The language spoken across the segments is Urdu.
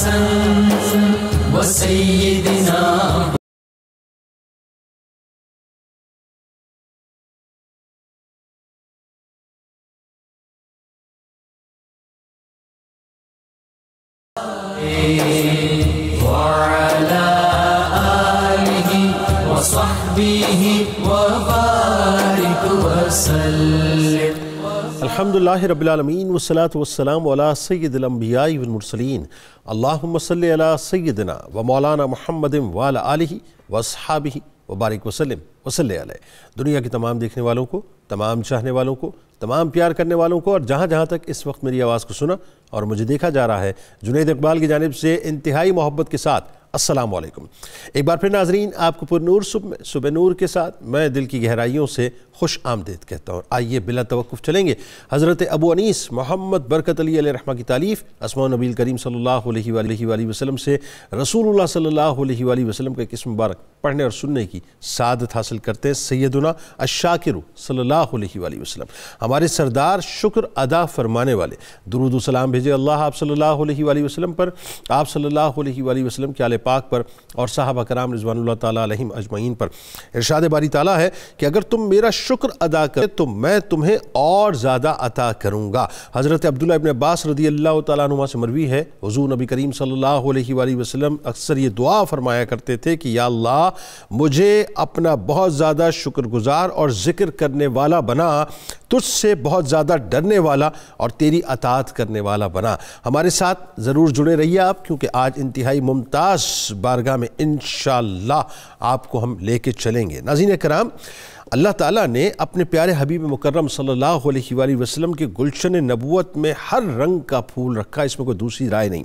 الحسن وسيدنا وعلى آله وصحبه وبارك وسلم. الحمدللہ رب العالمین والصلاة والسلام علی سید الانبیاء والمرسلین. اللہم صلی علی سیدنا و مولانا محمد وعلی آلہ واصحابہ وبارک وسلم وصلی علیہ. دنیا کے تمام دیکھنے والوں کو، تمام چاہنے والوں کو، تمام پیار کرنے والوں کو، اور جہاں جہاں تک اس وقت میری آواز کو سنا اور مجھے دیکھا جا رہا ہے، جنید اقبال کی جانب سے انتہائی محبت کے ساتھ السلام علیکم. ایک بار پھر ناظرین، آپ کو پر نور صبح نور کے ساتھ میں دل کی گہرائیوں سے خوش آمدید کہتا ہوں. آئیے بلا توقف چلیں گے حضرت ابو انیس محمد برکت علی علیہ رحمہ کی تالیف اسماء نبی کریم صلی اللہ علیہ وآلہ وسلم سے رسول اللہ صلی اللہ علیہ وآلہ وسلم کا ایک اسم مبارک پڑھنے اور سننے کی سعادت حاصل کرتے ہیں. سیدنا الشاکر صلی اللہ علیہ وآلہ وسلم، ہمارے سردار شکر ادا فرمانے والے. درود و سلام بھیجے اللہ آپ صلی اللہ علیہ وآلہ وسلم پر، آپ صلی اللہ علیہ وآلہ وسلم کے آل پاک پر اور صحابہ کرام رضوان اللہ تعالیٰ علیہم اجمعین پر. ارشاد باری تعالیٰ ہے کہ اگر تم میرا شکر ادا کرے تو میں تمہیں اور زیادہ عطا کروں گا. حضرت عبداللہ ابن عباس رضی اللہ تعالیٰ عنہ سے مروی ہے، حضور نبی کریم صلی اللہ علیہ وآلہ وسلم اکثر یہ دعا فرمایا کرتے تھے کہ یا اللہ مجھے اپنا بہت زیادہ شکر گزار اور ذکر کرنے والا بنا، تجھ سے بہت زیادہ ڈرنے والا اور تیری اطاعت کرنے والا بنا. ہمارے ساتھ ضرور جڑے رہیے آپ، کیونکہ آج انتہائی ممتاز بارگاہ میں انشاءاللہ آپ کو ہم لے کے چلیں گے. ناظرین کرام، اللہ تعالیٰ نے اپنے پیارے حبیب مکرم صلی اللہ علیہ وآلہ وسلم کے گلشن نبوت میں ہر رنگ کا پھول رکھا، اس میں کوئی دوسری رائے نہیں،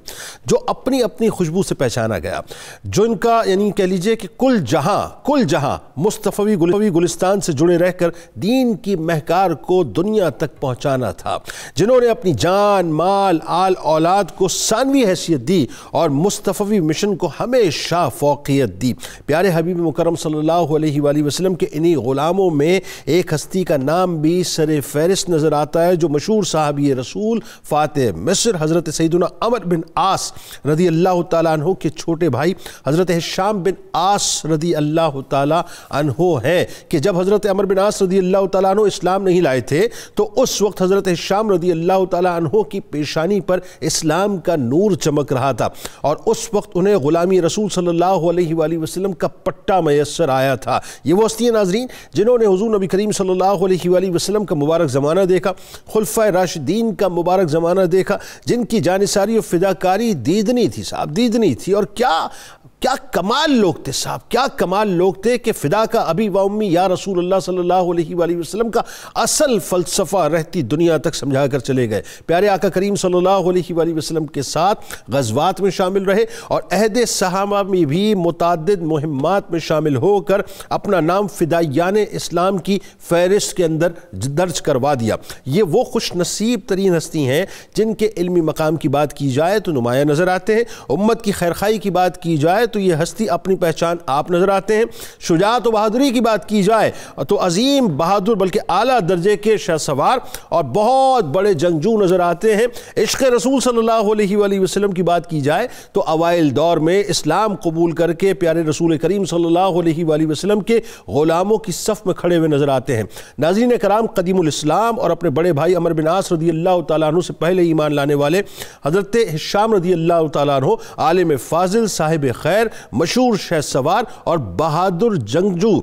جو اپنی اپنی خوشبو سے پہچانا گیا، جو ان کا یعنی کہہ لیجئے کہ کل جہاں مصطفی گلستان سے جڑے رہ کر دین کی مہکار کو دنیا تک پہنچانا تھا، جنہوں نے اپنی جان، مال، آل اولاد کو ثانوی حیثیت دی اور مصطفی مشن کو ہمیشہ فوقیت دی. پیارے حبیب مکرم صلی اللہ علیہ وآلہ وسلم کے انہی غلاموں میں ایک ہستی کا نام بھی سر فہرست نظر آتا ہے، جو مشہور صحابی رسول فاتح مصر حضرت سیدنا عمر بن عاص رضی اللہ تعالیٰ عنہ کے چھوٹے بھائی حضرت ہشام بن عاص رضی اللہ تعالیٰ عنہ ہے. کہ جب حضرت عمر بن عاص رضی اللہ تعالیٰ عنہ اسلام نہیں لائے تھے تو اس وقت حضرت ہشام رضی اللہ تعالیٰ عنہ کی پیشانی پر اسلام کا نور چمک رہا تھا، اور اس وقت انہیں غلامی رسول صلی اللہ علیہ وآلہ وسلم کا پٹا میسر آیا تھا. یہ وہ ہستی ہیں ناظرین جنہوں نے حضور نبی کریم صلی اللہ علیہ وآلہ وسلم کا مبارک زمانہ دیکھا، خلفائے راشدین کا مبارک زمانہ دیکھا، جن کی جانثاری و فداکاری دیدنی تھی صاحب، دیدنی تھی. اور کیا کمال لوگ تھے صاحب، کیا کمال لوگ تھے کہ فدا کا ابی و امی یا رسول اللہ صلی اللہ علیہ وآلہ وسلم کا اصل فلسفہ رہتی دنیا تک سمجھا کر چلے گئے. پیارے آقا کریم صلی اللہ علیہ وآلہ وسلم کے ساتھ غزوات میں شامل رہے اور عہد صحابہ میں بھی متعدد مہمات میں شامل ہو کر اپنا نام فدائیان اسلام کی فہرست کے اندر درج کروا دیا. یہ وہ خوش نصیب ترین ہستی ہیں جن کے علمی مقام کی بات کی جائے تو نمایاں نظر آتے ہیں، امت کی خیرخواہی کی بات کی جائے تو یہ ہستی اپنی پہچان آپ نظر آتے ہیں، شجاعت و بہادری کی بات کی جائے تو عظیم بہادر بلکہ اعلیٰ درجے کے شہ سوار اور بہت بڑے جنگجو نظر آتے ہیں. عشق رسول صلی اللہ علیہ وآلہ وسلم کی بات کی جائے تو اوائل دور میں اسلام قبول کر کے پیارے رسول کریم صلی اللہ علیہ وآلہ وسلم کے غلاموں کی صف میں کھڑے ہوئے نظر آتے ہیں. ناظرین کرام، قدیم الاسلام اور اپنے بڑے بھائی عمر بن عاص رضی اللہ تعالیٰ عنہ سے پہلے ایمان لانے والے حضرت ہشام رضی اللہ تعالیٰ عنہ عالم فاضل، صاحب خیر، مشہور شہ سوار اور بہادر جنگجو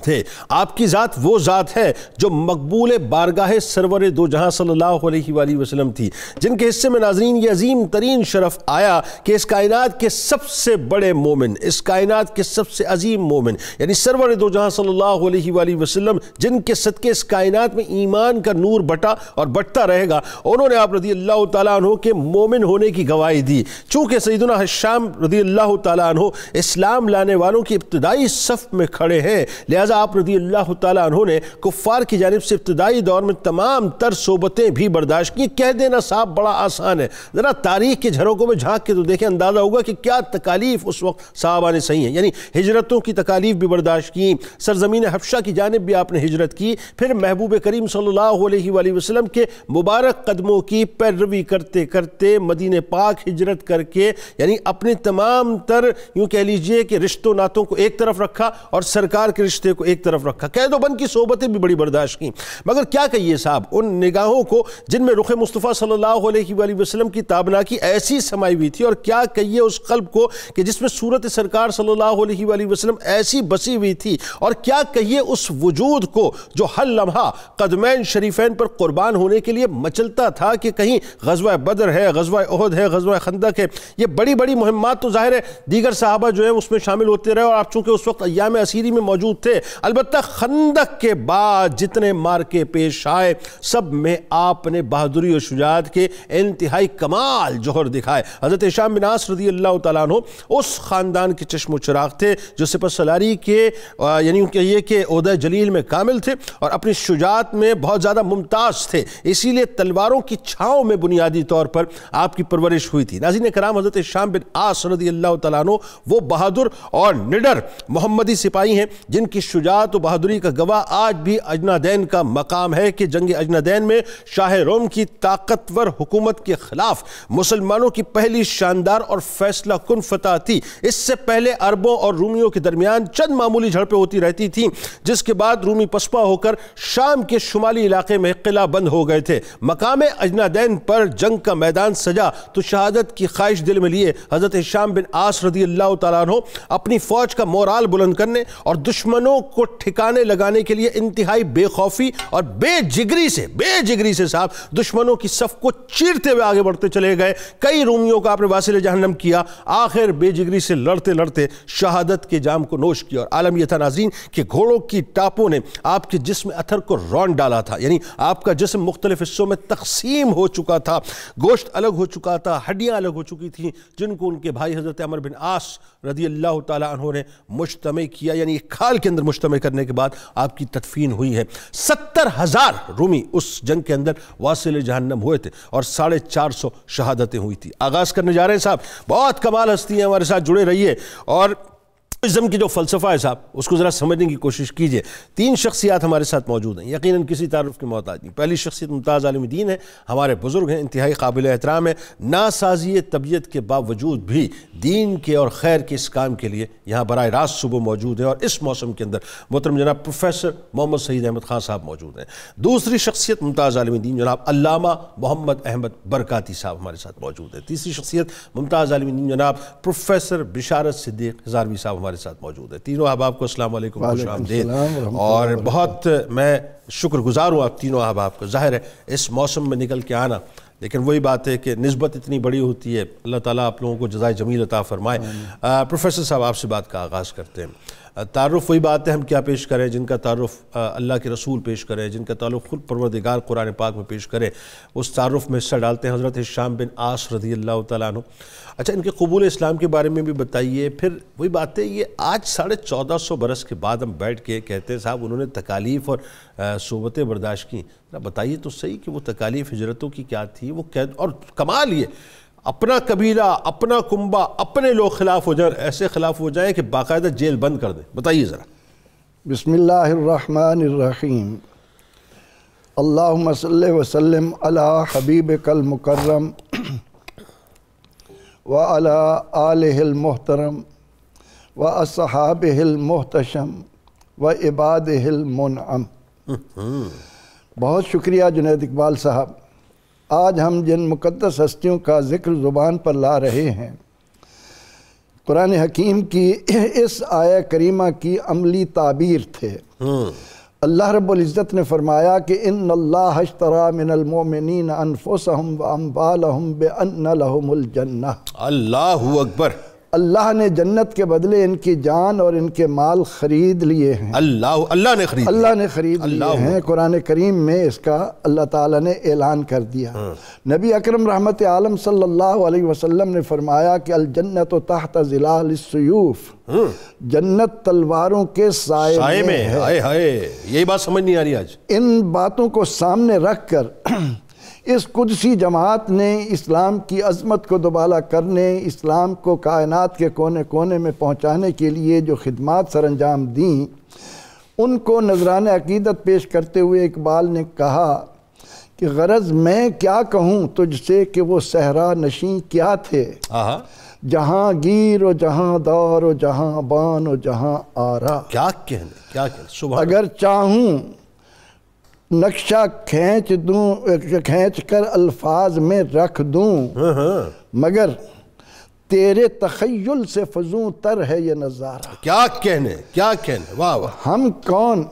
تھے. آپ کی ذات وہ ذات ہے جو مقبول بارگاہ سرور دو جہاں صلی اللہ علیہ وآلہ وسلم تھی، جن کے حصے میں ناظرین یہ عظیم ترین شرف آیا کہ اس کائنات کے سب سے بڑے مومن، اس کائنات کے سب سے عظیم مومن یعنی سرور دو جہاں صلی اللہ علیہ وآلہ وسلم، جن کے صدقے اس کائنات میں ایمان کا نور بٹا اور بٹتا رہے گا، انہوں نے آپ رضی اللہ تعالیٰ عنہ کے مومن ہونے کی گواہی دی. چونکہ سیدنا ہشام رضی اللہ تعالیٰ عنہ اسلام لانے والوں کی ابتدائی صف میں کھڑے ہیں، لہٰذا آپ رضی اللہ تعالیٰ عنہ نے کفار کی جانب سے ابتدائی دور میں تمام تر صحبتیں بھی برداشت کی۔ کہہ دینا صاحب بڑا آسان ہے، ذرا تاریخ کے جھروکوں میں جھانک کے تو دیکھیں، اندازہ ہوگا کہ کیا تکالیف اس وقت صحابہ نے سہی ہیں۔ یعنی ہجرتوں کی تکالیف بھی برداشت کی، سرزمین حبشہ کی جانب بھی آپ نے ہجرت کی، پھر محبوب کریم صلی اللہ علیہ وآلہ وسلم کے مبارک قدموں کی پیروی کرتے کرتے مدینہ پاک ہجرت کر کے یعنی اپنے تمام تر یوں کہہ لیجئے کہ رشتوں ناتوں کو ایک طرف رکھا اور سرکار کے رشتے کو ایک طرف رکھا۔ قید و بند کی صحبتیں بھی بڑی برداشت کی، مگر کیا کہیے صاحب ان نگاہوں کو جن میں رخ مصطفیٰ صلی اللہ علیہ وآلہ وسلم کی تابناکی ایسی سمائی ہوئی تھی، اور کیا کہیے اس قلب کو کہ جس میں صورت سرکار صلی اللہ علیہ وآلہ وسلم ایسی بسی ہوئی تھی، اور کیا کہیے اس وجود کو جو ہر لمحہ قدمین شریفین پر قربان ہونے کے لیے مچلتا تھا کہ کہیں غزوہ بدر ہے، غزوہ احد ہے، غزوہ خندق ہے۔ یہ بڑی بڑی مہمات تو ظاہر ہے دیگر صحابہ جو ہیں اس میں شامل ہوتے رہے، اور آپ چونکہ اس وقت ایام اسیری میں موجود تھے۔ البتہ خندق کے بعد جتنے مارکے پیش آئے سب میں آپ نے بہادری اور شجاعت کے انتہائی کمال جوہر دکھائے۔ حضرت ہشام بن عاص رضی اللہ تعالیٰ عنہ اس خاندان کے چشم و چراغ تھے جو سپہ سالاری کے یعنی یہ کہ عہدہ جلیل میں کامل تھے اور اپنی شجاعت میں بہت زیادہ ممتاز تھے، اسی لیے تلواروں کی چھاؤں میں بنیادی طور پر آپ کی پرورش ہوئی تھی۔ ناظرین کرام، حضرت ہشام بن عاص رضی اللہ تعالیٰ عنہ وہ بہادر اور نڈر محمدی سپاہی ہیں جن کی شجاعت و بہادری کا گواہ آج بھی اجنادین کا مقام ہے کہ جنگ اجنادین میں شاہ روم کی طاقتور حکومت کے خلاف مسلمانوں کی پہلی شاندار اور فیصلہ کن فتح تھی۔ اس سے پہلے عربوں اور رومیوں کے درمیان چند معمولی جھڑپیں ہوتی رہتی تھیں، جس کے بعد رومی پسپا ہو کر شام کے شمالی علاقے میں قلعہ بند ہو گئے تھے۔ مقام اجنادین پر جنگ کا میدان سجا تو شہادت کی خواہش دل میں لیے حضرت ہشام بن عاص رضی اللہ تعالیٰ عنہ اپنی فوج کا مورال بلند کرنے اور دشمنوں کو ٹھکانے لگانے کے لیے انتہائی بے خوفی اور بے جگری سے صاحب دشمنوں کی صف کو چیرتے ہوئے آگے بڑھتے چلے گئے۔ کئی رومیوں کا آپ نے واصل جہنم کیا، آخر بے جگری سے لڑتے لڑتے شہادت کے جام کو نوش کیا۔ اور عالم یہ تھا ناظرین کہ گھوڑوں کی ٹاپوں نے آپ کے جسم اتھر کو رون ڈالا تھا، یعنی آپ کا جسم مختلف حصوں میں تقسیم ہو چکا تھا، گوشت الگ ہو چکا تھا، ہڈیاں الگ ہو چکی تھیں، جن کو ان کے بھائی حضرت عمر بن عاص رضی اللہ تعالیٰ عنہ نے مجتمع کیا، یعنی ایک کھال کے اندر مجتمع کرنے کے بعد آپ کی تدفین ہوئی ہے۔ 70,000 رومی اس جنگ کے اندر واصل جہنم ہوئے تھے اور 450 شہادتیں ہوئی تھی۔ آغاز کرنے جا رہے ہیں صاحب، بہت کمال ہستی ہیں، ہمارے ساتھ جڑے رہیے اور ازم کی جو فلسفہ ہے صاحب اس کو ذرا سمجھنے کی کوشش کیجئے۔ 3 شخصیات ہمارے ساتھ موجود ہیں، یقیناً کسی تعارف کی محتاج نہیں۔ پہلی شخصیت ممتاز عالم دین ہے، ہمارے بزرگ ہیں، انتہائی قابل احترام ہے، ناسازی طبیعت کے باوجود بھی دین کے اور خیر کے اس کام کے لیے یہاں براہ راست صبح موجود ہیں، اور اس موسم کے اندر محترم جناب پروفیسر محمد سعید احمد خان صاحب موجود ہیں۔ دوسری شخصیت ممتاز عالم دین جناب علامہ محمد احمد برکاتی صاحب ہمارے ساتھ موجود ہیں۔ تیسری شخصیت ممتاز عالم دین جناب پروفیسر بشارت صدیق ہزاروی صاحب ہمارے ساتھ موجود ہے۔ تینوں احباب کو السلام علیکم، خوش آمدید، اور بہت میں شکر گزار ہوں آپ تینوں احباب کو۔ ظاہر ہے اس موسم میں نکل کے آنا، لیکن وہی بات ہے کہ نسبت اتنی بڑی ہوتی ہے، اللہ تعالیٰ آپ لوگوں کو جزائے جمیل عطا فرمائے۔ پروفیسر صاحب آپ سے بات کا آغاز کرتے ہیں۔ تعارف وہی بات ہے، ہم کیا پیش کریں، جن کا تعارف اللہ کے رسول پیش کریں، جن کا تعلق خود پروردگار قرآن پاک میں پیش کریں، اس تعارف میں حصہ ڈالتے ہیں حضرت ہشام بن عاص رضی اللہ تعالیٰ عنہ۔ اچھا، ان کے قبول اسلام کے بارے میں بھی بتائیے۔ پھر وہی بات ہے، یہ آج 1450 برس کے بعد ہم بیٹھ کے کہتے ہیں صاحب انہوں نے تکالیف اور صحبتیں برداشت کی، بتائیے تو صحیح کہ وہ تکالیف ہجرتوں کی کیا تھی، وہ اور کمال یہ اپنا قبیلہ، اپنا کنبہ، اپنے لوگ خلاف ہو جائیں، ایسے خلاف ہو جائیں کہ باقاعدہ جیل بند کر دیں، بتائیے ذرا۔ بسم اللہ الرحمن الرحیم، اللہم صلی وسلم علی حبیبک المکرم وعلی آلہ المحترم واصحابہ المحتشم وعبادہ المنعم۔ بہت شکریہ جنید اقبال صاحب۔ آج ہم جن مقدس ہستیوں کا ذکر زبان پر لا رہے ہیں، قرآن حکیم کی اس آیہ کریمہ کی عملی تعبیر تھے۔ اللہ رب العزت نے فرمایا کہ ان اللہ اشتری من المؤمنین انفسہم واموالہم بان لہم الجنہ۔ اللہ اکبر۔ اللہ نے جنت کے بدلے ان کی جان اور ان کے مال خرید لیے ہیں۔ اللہ نے خرید اللہ نے خرید لیے ہیں۔ قرآن کریم میں اس کا اللہ تعالیٰ نے اعلان کر دیا۔ نبی اکرم رحمت عالم صلی اللہ علیہ وسلم نے فرمایا کہ الجنت تحت ظلال السیوف، جنت تلواروں کے سائے میں ہے۔ ہائے ہائے، یہی بات سمجھ نہیں آ رہی آج۔ ان باتوں کو سامنے رکھ کر اس قدسی جماعت نے اسلام کی عظمت کو دوبالا کرنے، اسلام کو کائنات کے کونے کونے میں پہنچانے کے لیے جو خدمات سر انجام دیں، ان کو نذران عقیدت پیش کرتے ہوئے اقبال نے کہا کہ غرض میں کیا کہوں تجھ سے کہ وہ صحرا نشیں کیا تھے، جہاں گیر و جہاں دار و جہاں بان و جہاں آرا۔ کیا کہنے سبحان۔ اگر چاہوں نقشہ کھینچ کر الفاظ میں رکھ دوں، مگر تیرے تخیل سے فزوں تر ہے یہ نظارہ۔ کیا کہنے واہ واہ۔ ہم کون؟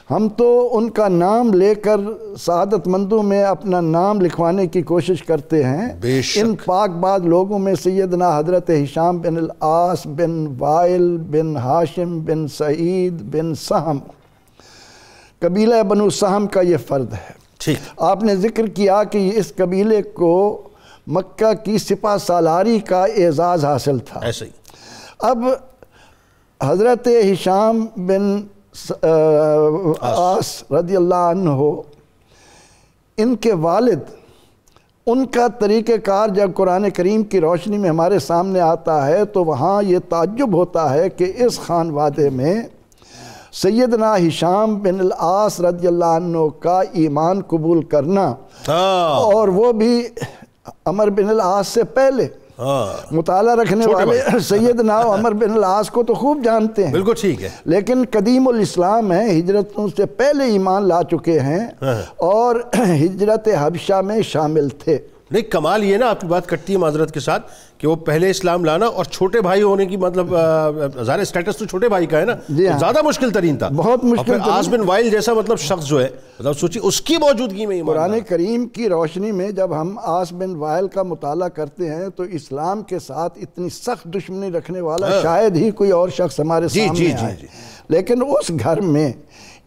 ہم تو ان کا نام لے کر سعادت مندوں میں اپنا نام لکھوانے کی کوشش کرتے ہیں۔ بے شک۔ ان پاک بعد لوگوں میں سیدنا حضرت ہشام بن العاص بن وائل بن ہاشم بن سعید بن سہم، قبیلہ بنو سہم کا یہ فرد ہے۔ ٹھیک۔ آپ نے ذکر کیا کہ اس قبیلے کو مکہ کی سپہ سالاری کا اعزاز حاصل تھا۔ ایسے ہی۔ اب حضرت ہشام بن عاص رضی اللہ عنہ، ان کے والد، ان کا طریقہ کار جب قرآن کریم کی روشنی میں ہمارے سامنے آتا ہے تو وہاں یہ تعجب ہوتا ہے کہ اس خان وادے میں سیدنا ہشام بن العاص رضی اللہ عنہ کا ایمان قبول کرنا، اور وہ بھی عمر بن العاص سے پہلے۔ مطالعہ رکھنے والے سیدنا عمر بن العاص کو تو خوب جانتے ہیں، بالکل ٹھیک ہے، لیکن قدیم الاسلام ہیں، ہجرتوں سے پہلے ایمان لا چکے ہیں اور ہجرت حبشہ میں شامل تھے۔ نہیں، کمال یہ نا، آپ کی بات کٹتی ہے معذرت کے ساتھ، کہ وہ پہلے اسلام لانا اور چھوٹے بھائی ہونے کی، مطلب ظاہر اسٹیٹس تو چھوٹے بھائی کا ہے نا، زیادہ مشکل ترین تھا، بہت مشکل ترین۔ عاص بن وائل جیسا مطلب شخص جو ہے، مطلب سوچی اس کی موجودگی میں ایمان قرآن کریم کی روشنی میں جب ہم عاص بن وائل کا مطالعہ کرتے ہیں تو اسلام کے ساتھ اتنی سخت دشمنی رکھنے والا شاید ہی کوئی اور شخص ہمارے سامنے آئے، لیکن اس گھر میں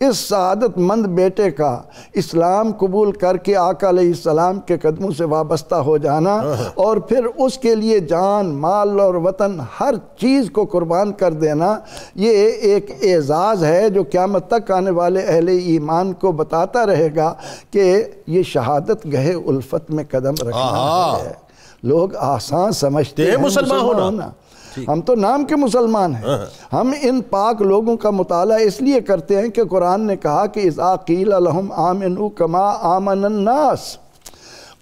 اس سعادت مند بیٹے کا اسلام قبول کر کے آقا علیہ السلام کے قدموں سے وابستہ ہو جانا اور پھر اس کے لیے جان، مال اور وطن ہر چیز کو قربان کر دینا، یہ ایک اعزاز ہے جو قیامت تک آنے والے اہل ایمان کو بتاتا رہے گا کہ یہ شہادت گہے الفت میں قدم رکھنا ہے۔ لوگ آسان سمجھتے ہیں مسلمان ہونا، ہم تو نام کے مسلمان ہیں۔ ہم ان پاک لوگوں کا مطالعہ اس لیے کرتے ہیں کہ قرآن نے کہا کہ اذا قیل لہم آمنوا کما آمن الناس،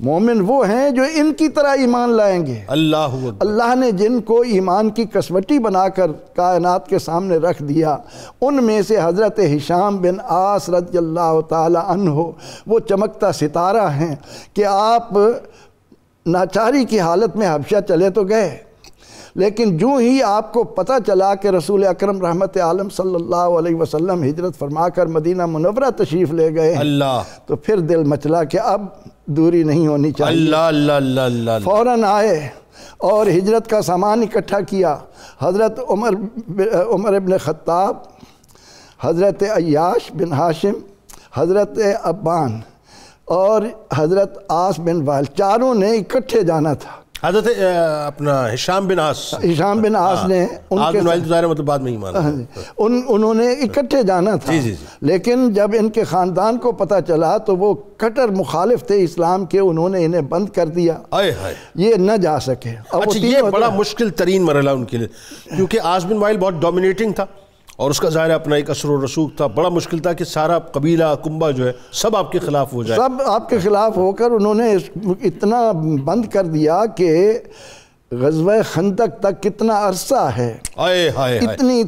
مومن وہ ہیں جو ان کی طرح ایمان لائیں گے۔ اللہ نے جن کو ایمان کی کسوٹی بنا کر کائنات کے سامنے رکھ دیا، ان میں سے حضرت ہشام بن عاص رضی اللہ تعالی عنہ وہ چمکتا ستارہ ہیں کہ آپ ناچاری کی حالت میں حبشہ چلے تو گئے، لیکن جو ہی آپ کو پتہ چلا کہ رسول اکرم رحمت عالم صلی اللہ علیہ وسلم ہجرت فرما کر مدینہ منورہ تشریف لے گئے تو پھر دل مچلا کہ اب دوری نہیں ہونی چاہیے۔ فوراً آئے اور ہجرت کا سامان اکٹھا کیا۔ حضرت عمر ابن خطاب، حضرت عیاش بن ہاشم، حضرت ابان اور حضرت عاص بن وائل، چاروں نے اکٹھے جانا تھا۔ حضرت اپنا ہشام بن عاص نے مطلب بعد میں ہی مانا، انہوں نے اکٹھے جانا تھا، لیکن جب ان کے خاندان کو پتہ چلا تو وہ کٹر مخالف تھے اسلام کے، انہوں نے انہیں بند کر دیا، یہ نہ جا سکے۔ اچھا، یہ بڑا مشکل ترین مرحلہ ان کے لیے، کیونکہ عاص بن وائل بہت ڈومینیٹنگ تھا اور اس کا ظاہر اپنا ایک اثر و رسوخ تھا، بڑا مشکل تھا کہ سارا قبیلہ کنبہ جو ہے سب آپ کے خلاف ہو جائے، سب آپ کے خلاف ہو کر انہوں نے اتنا بند کر دیا کہ غزوہ خندق تک کتنا عرصہ ہے، اتنی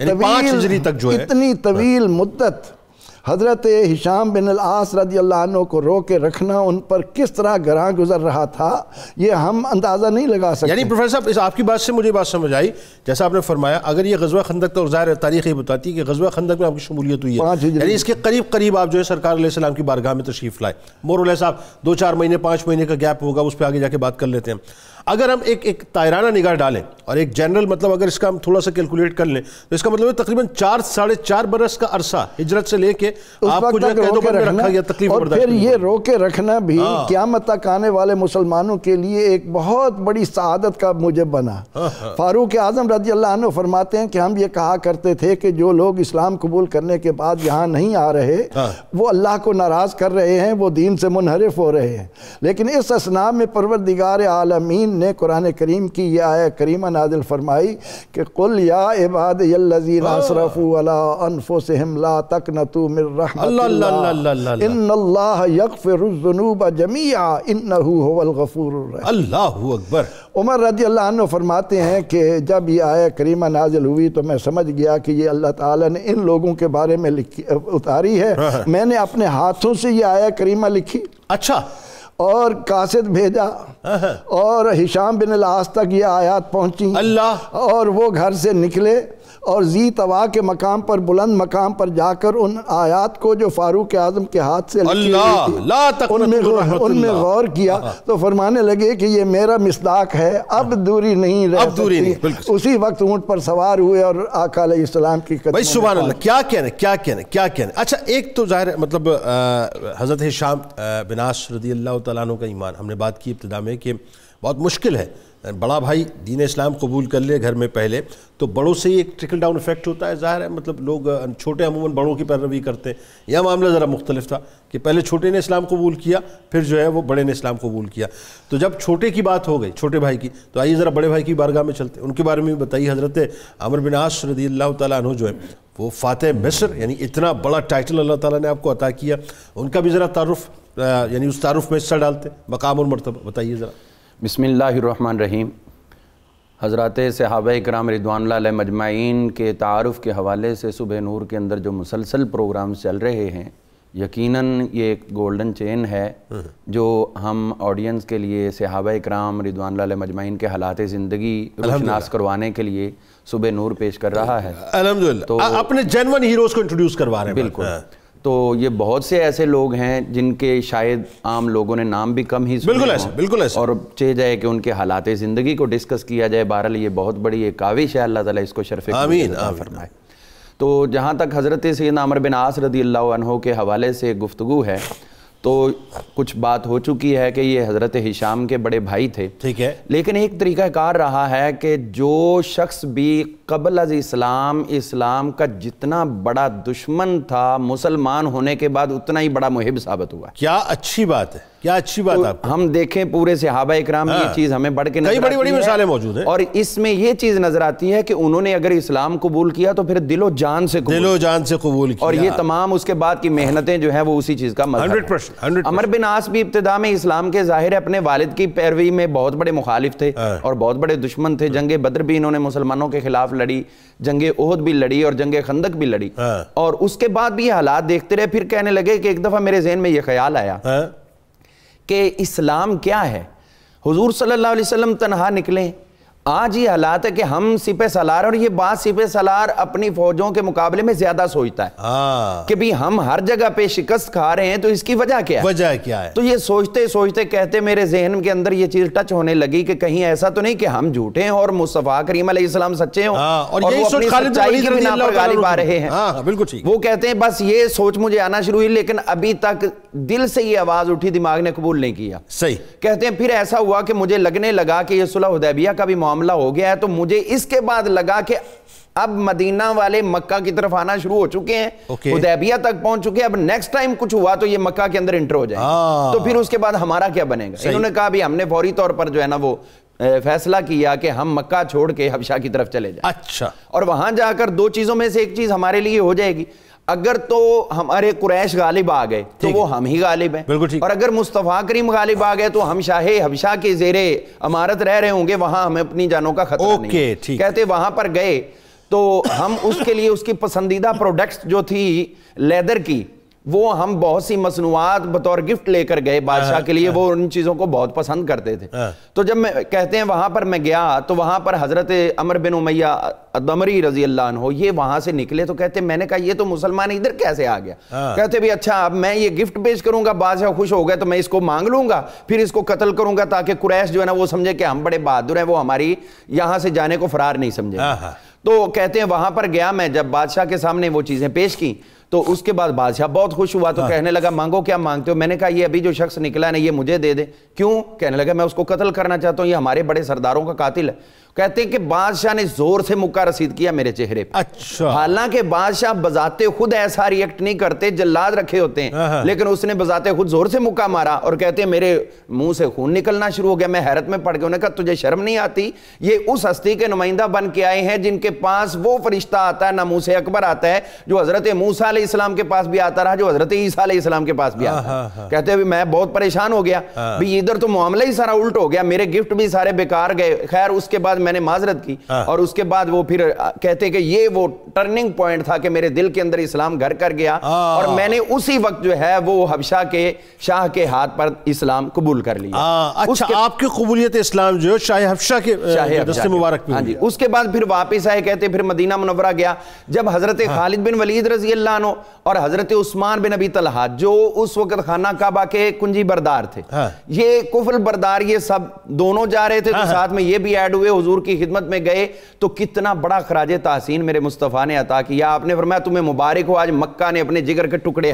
طویل مدت حضرت ہشام بن العاص رضی اللہ عنہ کو رو کے رکھنا ان پر کس طرح گراں گزر رہا تھا، یہ ہم اندازہ نہیں لگا سکتے۔ یعنی پروفیسر صاحب، اس آپ کی بات سے مجھے بات سمجھ آئی، جیسا آپ نے فرمایا اگر یہ غزوہ خندق تو ظاہر تاریخ یہ بتاتی ہے کہ غزوہ خندق میں آپ کی شمولیت ہوئی ہے، یعنی اس کے قریب آپ جو ہے سرکار علیہ السلام کی بارگاہ میں تشریف لائے، مور علیہ صاحب 2-4 مہینے 5 مہینے کا گیپ ہوگا، اس پہ آگے جا کے بات کر لیتے ہیں۔ اگر ہم ایک طائرانہ نگاہ ڈالیں اور ایک جنرل مطلب اگر اس کا ہم تھوڑا سا کیلکولیٹ کر لیں تو اس کا مطلب ہے تقریباً 4-4.5 برس کا عرصہ ہجرت سے لے کے آپ کو جو ہے قید و بند میں رکھا گیا، تکلیف اور پھر یہ روکے رکھنا بھی قیامت تک آنے والے مسلمانوں کے لیے ایک بہت بڑی سعادت کا موجب بنا۔ فاروق اعظم رضی اللہ عنہ فرماتے ہیں کہ ہم یہ کہا کرتے تھے کہ جو لوگ اسلام قبول کرنے کے بعد یہاں نہیں آ رہے وہ اللہ کو ناراض کر رہے ہیں، وہ دین سے منحرف ہو رہے ہیں، لیکن اس اثناء میں پروردگار عالمین نے قرآن کریم کی یہ آیہ کریمہ نازل فرمائی کہ قل یا عبادی الذین اسرفوا علی انفسہم لا تقنطوا من رحمت اللہ ان اللہ یغفر الذنوب جمیعا انہ هو الغفور الرحیم۔ اللہ اکبر۔ عمر رضی اللہ عنہ فرماتے ہیں کہ جب یہ آیہ کریمہ نازل ہوئی تو میں سمجھ گیا کہ یہ اللہ تعالیٰ نے ان لوگوں کے بارے میں اتاری ہے۔ میں نے اپنے ہاتھوں سے یہ آیہ کریمہ لکھی، اچھا، اور قاصد بھیجا، اور ہشام بن العاص تک یہ آیات پہنچی، اللہ، اور وہ گھر سے نکلے اور زی طوا کے مقام پر، بلند مقام پر جا کر ان آیات کو جو فاروق اعظم کے ہاتھ سے لکھی ہوئی تھی ان میں غور کیا تو فرمانے لگے کہ یہ میرا مصداق ہے، اب دوری نہیں رہ سکتی۔ اسی وقت اونٹ پر سوار ہوئے اور آقا علیہ السلام کی قدموں میں سبحان اللہ، کیا کہنے۔ اچھا، ایک تو ظاہر ہے مطلب حضرت ہشام بن عاص رضی اللہ تعالیٰ عنہ کا ایمان، ہم نے بات کی ابتدا میں کہ بہت مشکل ہے، بڑا بھائی دین اسلام قبول کر لے گھر میں پہلے تو بڑوں سے ہی ایک ٹرکل ڈاؤن ایفیکٹ ہوتا ہے، ظاہر ہے مطلب لوگ چھوٹے عموماً بڑوں کی پیروی کرتے ہیں۔ یہ معاملہ ذرا مختلف تھا کہ پہلے چھوٹے نے اسلام قبول کیا، پھر جو ہے وہ بڑے نے اسلام قبول کیا۔ تو جب چھوٹے کی بات ہو گئی، چھوٹے بھائی کی، تو آئیے ذرا بڑے بھائی کی بارگاہ میں چلتے ہیں، ان کے بارے میں بھی بتائیے۔ حضرت عمرو بن عاص رضی اللہ تعالیٰ عنہ جو ہے وہ فاتح مصر، یعنی اتنا بڑا ٹائٹل اللہ تعالیٰ نے آپ کو عطا کیا، ان کا بھی ذرا تعارف، یعنی اس تعارف میں حصہ ڈالتے ہیں، مقام اور مرتبہ بتائیے ذرا۔ بسم اللہ الرحمن الرحیم۔ حضرات صحابہ کرام رضوان اللہ علیہ مجمعین کے تعارف کے حوالے سے صبح نور کے اندر جو مسلسل پروگرامز چل رہے ہیں، یقیناً یہ ایک گولڈن چین ہے جو ہم آڈینس کے لیے صحابہ کرام رضوان اللہ علیہ مجمعین کے حالات زندگی روشناس کروانے کے لیے صبح نور پیش کر رہا ہے۔ الحمدللہ، اپنے جینون ہیروز کو انٹروڈیوس کروا رہے ہیں۔ بالکل، تو یہ بہت سے ایسے لوگ ہیں جن کے شاید عام لوگوں نے نام بھی کم ہی سنے ہوں، بالکل ایسا، اور چاہے جائے کہ ان کے حالات زندگی کو ڈسکس کیا جائے۔ بہرحال یہ بہت بڑی ایک کاوش ہے، اللہ تعالیٰ اس کو شرف آمین فرمائے۔ تو جہاں تک حضرت سیدنا عمرو بن عاص رضی اللہ عنہ کے حوالے سے گفتگو ہے تو کچھ بات ہو چکی ہے کہ یہ حضرت ہشام کے بڑے بھائی تھے، ٹھیک ہے، لیکن ایک طریقہ کار رہا ہے کہ جو شخص بھی قبل از اسلام کا جتنا بڑا دشمن تھا، مسلمان ہونے کے بعد اتنا ہی بڑا محب ثابت ہوا۔ کیا اچھی بات ہے، کیا اچھی بات ہے۔ ہم دیکھیں پورے صحابہ اکرام یہ چیز ہمیں بڑھ کے نظر آتی ہے، کئی بڑی مثالیں موجود ہیں، اور اس میں یہ چیز نظر آتی ہے کہ انہوں نے اگر اسلام قبول کیا تو پھر دل و جان سے قبول کیا، اور یہ تمام اس کے بعد کی محنتیں جو ہیں وہ اسی چیز کا مظہر ہے۔ عمرو بن عاص بھی ابتدا میں اسلام کے ظاہر اپنے والد کی پیروی میں بہت بڑے مخالف تھے اور بہت بڑے دشمن تھے۔ جنگ بدر بھی انہوں نے مسلمانوں کے خلاف لڑی، جنگ احد بھی لڑی اور جنگ خندق بھی لڑی، اور اس کے بعد بھی یہ حالات دیکھتے رہے۔ پھر کہنے لگے کہ ایک دفعہ میرے ذہن میں یہ خیال آیا کہ اسلام کیا ہے، حضور صلی اللہ علیہ وسلم تنہا نکلیں، آج یہ حالات ہے کہ ہم سپہ سالار، اور یہ بات سپہ سالار اپنی فوجوں کے مقابلے میں زیادہ سوچتا ہے کہ بھی ہم ہر جگہ پہ شکست کھا رہے ہیں تو اس کی وجہ کیا ہے۔ تو یہ سوچتے سوچتے کہتے میرے ذہن کے اندر یہ چیز ٹچ ہونے لگی کہ کہیں ایسا تو نہیں کہ ہم جھوٹے ہیں اور مصطفیٰ کریم علیہ السلام سچے ہوں اور وہ اپنی سچائی کی بنا پر غالب آ رہے ہیں۔ وہ کہتے ہیں بس یہ سوچ مجھے آنا شروع ہوئی، لیکن ابھی تک دل سے یہ آواز اٹھی، دماغ نے قبول نہیں کیا۔ صحیح کہتے ہیں پھر ایسا ہوا کہ مجھے لگنے لگا کہ یہ صلح حدیبیہ کا بھی معاملہ ہو گیا ہے، تو مجھے اس کے بعد لگا کہ اب مدینہ والے مکہ کی طرف آنا شروع ہو چکے ہیں، حدیبیہ تک پہنچ چکے ہیں، اب نیکسٹ ٹائم کچھ ہوا تو یہ مکہ کے اندر انٹر ہو جائیں گے، تو پھر اس کے بعد ہمارا کیا بنے گا۔ انہوں نے کہا بھی ہم نے فوری طور پر جو ہے نا وہ فیصلہ کیا کہ ہم مکہ چھوڑ کے حبشہ کی طرف چلے جائیں۔ اچھا، اور وہاں جا کر دو چیزوں میں سے ایک چیز ہمارے لیے ہو جائے گی، اگر تو ہمارے قریش غالب آ گئے تو وہ ہم ہی غالب ہیں، اور اگر مصطفیٰ کریم غالب آ گئے تو ہم شاہ حبشہ کے زیر امارت رہ رہے ہوں گے، وہاں ہمیں اپنی جانوں کا خطرہ نہیں۔ کہتے وہاں پر گئے تو ہم اس کے لیے اس کی پسندیدہ پروڈکٹس جو تھی لیدر کی وہ ہم بہت سی مصنوعات بطور گفٹ لے کر گئے بادشاہ کے لیے, وہ ان چیزوں کو بہت پسند کرتے تھے. تو جب میں کہتے ہیں وہاں پر میں گیا تو وہاں پر حضرت عمر بن امیہ الدمری رضی اللہ عنہ یہ وہاں سے نکلے, تو کہتے ہیں میں نے کہا یہ تو مسلمان ادھر کیسے آ گیا؟ کہتے بھی اچھا اب میں یہ گفٹ پیش کروں گا, بادشاہ خوش ہو گئے تو میں اس کو مانگ لوں گا, پھر اس کو قتل کروں گا تاکہ قریش جو ہے نا وہ سمجھے کہ ہم بڑے بہادر ہیں, وہ ہماری یہاں سے جانے کو فرار نہیں سمجھے. تو کہتے ہیں وہاں پر گیا میں, جب بادشاہ کے سامنے وہ چیزیں پیش کی تو اس کے بعد بادشاہ بہت خوش ہوا, تو کہنے لگا مانگو کیا مانگتے ہو؟ میں نے کہا یہ ابھی جو شخص نکلا ہے نا یہ مجھے دے دے. کیوں؟ کہنے لگا میں اس کو قتل کرنا چاہتا ہوں, یہ ہمارے بڑے سرداروں کا قاتل ہے. کہتے ہیں کہ بادشاہ نے زور سے مکہ رسید کیا میرے چہرے پہ. اچھا. حالانکہ بادشاہ بذات خود ایسا ریئیکٹ نہیں کرتے, جلاد رکھے ہوتے ہیں, لیکن اس نے بذات خود زور سے مکہ مارا اور کہتے ہیں میرے منہ سے خون نکلنا شروع ہو گیا. میں حیرت میں پڑ گیا. انہوں نے کہا تجھے شرم نہیں آتی؟ یہ اس ہستی کے نمائندہ بن کے آئے ہیں جن کے پاس وہ فرشتہ آتا ہے, ناموس اکبر آتا ہے, جو حضرت موسیٰ علیہ السلام کے پاس بھی آتا رہا, جو حضرت عیسیٰ علیہ السلام کے پاس بھی آتا ہے. کہتے ہیں میں بہت پریشان ہو گیا, بھی ادھر تو معاملہ ہی سارا الٹ ہو گیا, میرے گفٹ بھی سارے بیکار گئے. خیر اس کے بعد میں نے معذرت کی اور اس کے بعد وہ پھر کہتے کہ یہ وہ ٹرننگ پوائنٹ تھا کہ میرے دل کے اندر اسلام گھر کر گیا, اور میں نے اسی وقت جو ہے وہ حبشہ کے شاہ کے ہاتھ پر اسلام قبول کر لیا. اچھا, آپ کی قبولیت اسلام جو شاہ حبشہ کے دست مبارک میں. ہاں جی. اس کے بعد پھر واپس آئے, کہتے پھر مدینہ منورہ گیا. جب حضرت خالد بن ولید رضی اللہ عنہ اور حضرت عثمان بن ابی طلحہ جو اس وقت خانہ کعبہ کے کنجی بردار تھے, یہ کفل بردار, یہ سب دونوں جا رہے تھے, تو ساتھ میں یہ بھی ایڈ ہوئے, حضور کی خدمت میں گئے. تو کتنا بڑا خراج تحسین میرے مصطفیٰ نے عطا کیا. آپ نے فرمایا تمہیں مبارک ہو, آج مکہ نے اپنے جگر کے ٹکڑے.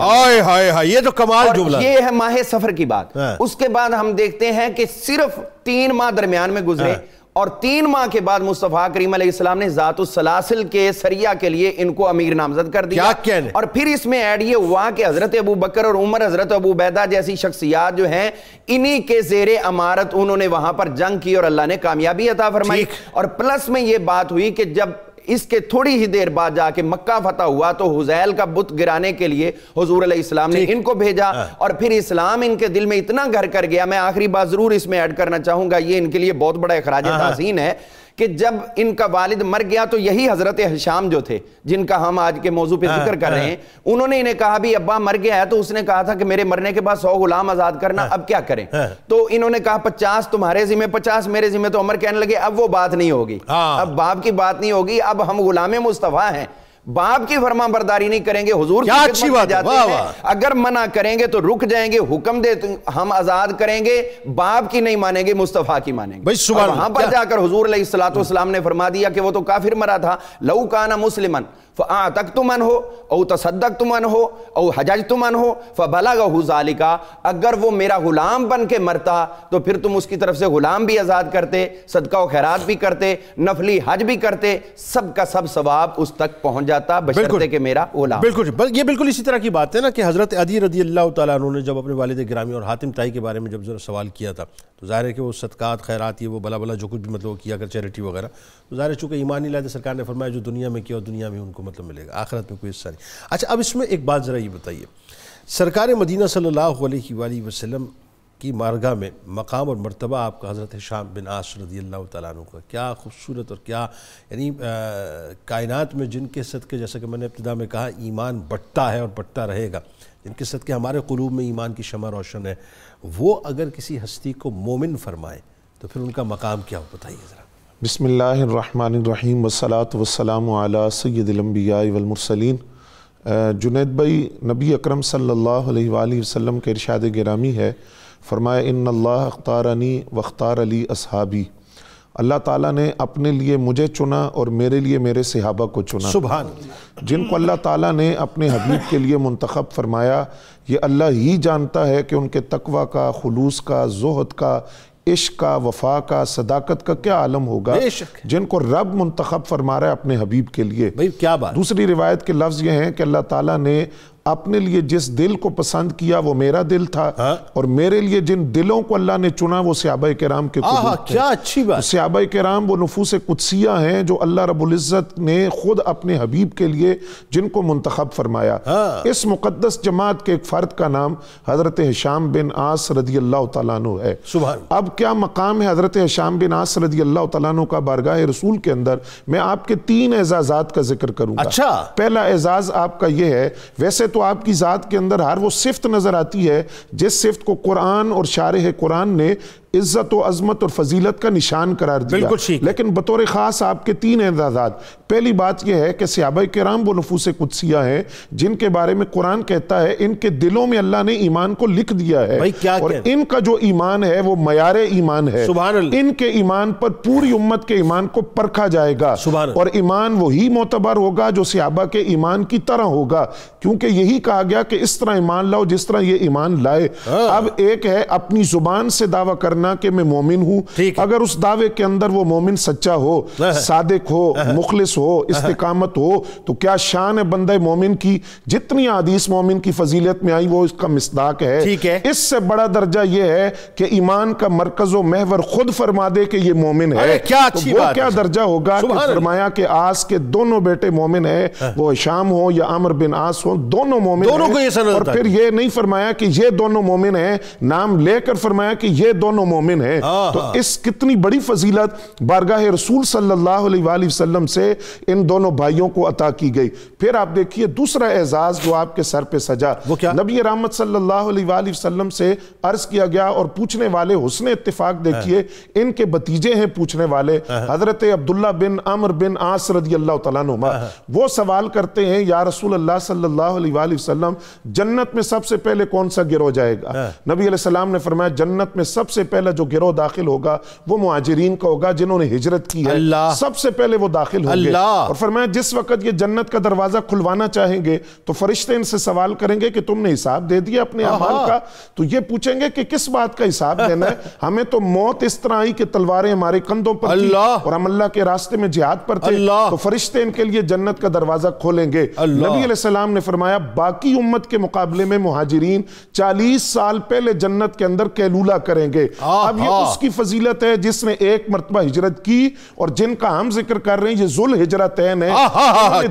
یہ تو کمال جملہ. یہ ہے ماہ سفر کی بات. اس کے بعد ہم دیکھتے ہیں کہ صرف 3 ماہ درمیان میں گزرے, اور 3 ماہ کے بعد مصطفیٰ کریم علیہ السلام نے ذات السلاسل کے سریہ کے لیے ان کو امیر نامزد کر دیا. اور پھر اس میں ایڈ یہ ہوا کہ حضرت ابو بکر اور عمر, حضرت ابو عبیدہ جیسی شخصیات جو ہیں, انہی کے زیر امارت انہوں نے وہاں پر جنگ کی اور اللہ نے کامیابی عطا فرمائی. اور پلس میں یہ بات ہوئی کہ جب اس کے تھوڑی ہی دیر بعد جا کے مکہ فتح ہوا تو حزیل کا بت گرانے کے لیے حضور علیہ السلام نے ان کو بھیجا, اور پھر اسلام ان کے دل میں اتنا گھر کر گیا. میں آخری بات ضرور اس میں ایڈ کرنا چاہوں گا, یہ ان کے لیے بہت بڑا اخراج تحسین ہے کہ جب ان کا والد مر گیا تو یہی حضرت ہشام جو تھے جن کا ہم آج کے موضوع پہ ذکر کر رہے ہیں, انہوں نے انہیں کہا بھی ابا مر گیا ہے, تو اس نے کہا تھا کہ میرے مرنے کے بعد 100 غلام آزاد کرنا, اب کیا کریں؟ تو انہوں نے کہا 50 تمہارے ذمہ 50 میرے ذمہ. تو عمر کہنے لگے اب وہ بات نہیں ہوگی, اب باپ کی بات نہیں ہوگی, اب ہم غلام مصطفیٰ ہیں, باپ کی فرما برداری نہیں کریں گے, حضور کی خدمت میں جاتے ہیں, اگر منع کریں گے تو رک جائیں گے, حکم دے ہم آزاد کریں گے, باپ کی نہیں مانیں گے, مصطفیٰ کی مانیں گے. اور وہاں پر جا کر حضور علیہ السلام نے فرما دیا کہ وہ تو کافر مرا تھا, لو کان مسلمن فَأَعْتَقْتُمْ عَنْهُ او تَصَدَّقْتُمْ عَنْهُ او حَجَجْتُمْ عَنْهُ فَبَلَغَهُ ذَلِكَ, اگر وہ میرا غلام بن کے مرتا تو پھر تم اس کی طرف سے غلام بھی آزاد کرتے, صدقہ و خیرات بھی کرتے, نفلی حج بھی کرتے, سب کا سب ثواب اس تک پہنچ جاتا بشرطے کہ میرا غلام. بالکل, یہ بالکل اسی طرح کی بات ہے نا کہ حضرت عدی رضی اللہ تعالیٰ عنہ نے جب اپنے والد گرامی اور حاتم طائی کے بارے میں جب سوال کیا تھا, تو ظاہر ہے کہ وہ صدقات خیرات یہ وہ بلا بلا جو کچھ بھی مطلب کیا کر چیریٹی وغیرہ, تو ظاہر ہے چونکہ ایمان نہیں لاتے, سرکار نے فرمایا جو دنیا میں کیا دنیا میں ان کو مطلب ملے گا, آخرت میں کوئی حصہ نہیں. اچھا, اب اس میں ایک بات ذرا یہ بتائیے, سرکار مدینہ صلی اللہ علیہ وآلہ وسلم کی مارگاہ میں مقام اور مرتبہ آپ کا حضرت ہشام بن عاص رضی اللہ تعالیٰ عنہ کا کیا خوبصورت اور کیا, یعنی کائنات میں جن کے صدقے, جیسا کہ میں نے ابتدا میں کہا, ایمان بڑھتا ہے اور بڑھتا رہے گا, جن کے صدقے ہمارے قلوب میں ایمان کی شمع روشن ہے, وہ اگر کسی ہستی کو مومن فرمائے تو پھر ان کا مقام کیا ہو, بتائیے ذرا. بسم اللہ الرحمن الرحیم والصلاة والسلام علی سید الانبیاء والمرسلین. جنید بھائی, نبی اکرم صلی اللہ علیہ وآلہ وسلم کے ارشاد گرامی ہے, فرمایا ان اللہ اختارنی واختار لی اصحابی, اللہ تعالیٰ نے اپنے لیے مجھے چنا اور میرے لیے میرے صحابہ کو چنا. سبحان. جن کو اللہ تعالیٰ نے اپنے حبیب کے لیے منتخب فرمایا, یہ اللہ ہی جانتا ہے کہ ان کے تقوی کا, خلوص کا, زہد کا, عشق کا, وفا کا, صداقت کا کیا عالم ہوگا جن کو رب منتخب فرما رہا ہے اپنے حبیب کے لیے. کیا بات. دوسری روایت کے لفظ یہ ہیں کہ اللہ تعالیٰ نے اپنے لیے جس دل کو پسند کیا وہ میرا دل تھا, اور میرے لیے جن دلوں کو اللہ نے چنا وہ صحابہ کرام کے قلوب تھے. کیا اچھی بات. صحابہ کرام وہ نفوس قدسیہ ہیں جو اللہ رب العزت نے خود اپنے حبیب کے لیے جن کو منتخب فرمایا. اس مقدس جماعت کے ایک فرد کا نام حضرت ہشام بن عاص رضی اللہ تعالیٰ عنہ ہے. اب کیا مقام ہے حضرت ہشام بن عاص رضی اللہ تعالیٰ عنہ کا بارگاہ رسول کے اندر؟ میں آپ کے 3 اعزازات کا ذکر کروں گا. اچھا. پہلا اعزاز آپ کا یہ ہے, ویسے تو آپ کی ذات کے اندر ہر وہ صفت نظر آتی ہے جس صفت کو قرآن اور شارح قرآن نے عزت و عظمت اور فضیلت کا نشان قرار دیا، لیکن بطور خاص آپ کے 3 اعزازات۔ پہلی بات یہ ہے کہ صحابہ کرام وہ نفوس قدسیہ ہیں جن کے بارے میں قرآن کہتا ہے ان کے دلوں میں اللہ نے ایمان کو لکھ دیا ہے، اور ان کا جو ایمان ہے وہ معیار ایمان ہے، ان کے ایمان پر پوری امت کے ایمان کو پرکھا جائے گا، اور ایمان وہی معتبر ہوگا جو صحابہ کے ایمان کی طرح ہوگا، کیونکہ یہی کہا گیا کہ اس طرح ایمان لاؤ جس طرح یہ ایمان لائے۔ اب ایک ہے اپنی زبان سے دعویٰ کرنا کہ میں مومن ہوں، اگر اس دعوے کے اندر وہ مومن سچا ہو، صادق ہو، مخلص ہو، استقامت ہو، تو کیا شان ہے بندہ مومن کی؟ جتنی حدیث مومن کی فضیلت میں آئی وہ اس کا مصداق ہے۔ اس سے بڑا درجہ یہ ہے کہ ایمان کا مرکز و محور خود فرما دے کہ یہ مومن ہے، تو وہ کیا درجہ ہوگا کہ فرمایا کہ آس کے دونوں بیٹے مومن ہیں، وہ ہشام ہو یا عمر بن عاص ہو، دونوں مومن ہیں، اور پھر یہ نہیں فرمایا کہ یہ دونوں مومن ہیں، نام لے کر فرمایا کہ یہ دونوں مومن ہیں۔ تو اس کتنی بڑی فضیلت بارگاہ رسول صلی اللہ علیہ وآلہ وسلم سے ان دونوں بھائیوں کو عطا کی گئی۔ پھر آپ دیکھیے دوسرا اعزاز جو آپ کے سر پہ سجا، نبی رحمت صلی اللہ علیہ وآلہ وسلم سے عرض کیا گیا، اور پوچھنے والے حسن اتفاق دیکھیے، ان کے بھتیجے ہیں پوچھنے والے، حضرت عبداللہ بن عمر بن عاص رضی اللہ تعالیٰ عنہ، وہ سوال کرتے ہیں یا رسول اللہ صلی اللہ علیہ وآلہ وسلم جنت میں سب سے پہلے کون سا گروہ جائے گا؟ نبی علیہ السلام نے فرمایا جنت میں سب سے پہلا جو گروہ داخل ہوگا وہ مہاجرین کا ہوگا جنہوں نے ہجرت کی ہے، سب سے پہلے وہ داخل ہوں گے، اور فرمایا جس وقت یہ جنت کا دروازہ کھلوانا چاہیں گے تو فرشتے ان سے سوال کریں گے کہ تم نے حساب دے دیا اپنے اعمال کا؟ تو یہ پوچھیں گے کہ کس بات کا حساب دینا ہے؟ ہمیں تو موت اس طرح آئی کہ تلواریں ہمارے کندھوں پر تھی اور ہم اللہ کے راستے میں جہاد پر تھے، تو فرشتے ان کے لیے جنت کا دروازہ کھولیں گے۔ نبی علیہ السلام نے فرمایا باقی امت کے مقابلے میں مہاجرین 40 سال پہلے جنت کے اندر کیلولہ کریں گے۔ اب یہ اس کی فضیلت ہے جس نے ایک مرتبہ ہجرت کی، اور جن کا ہم ذکر کر رہے ہیں یہ ذو الہجرتین ہیں،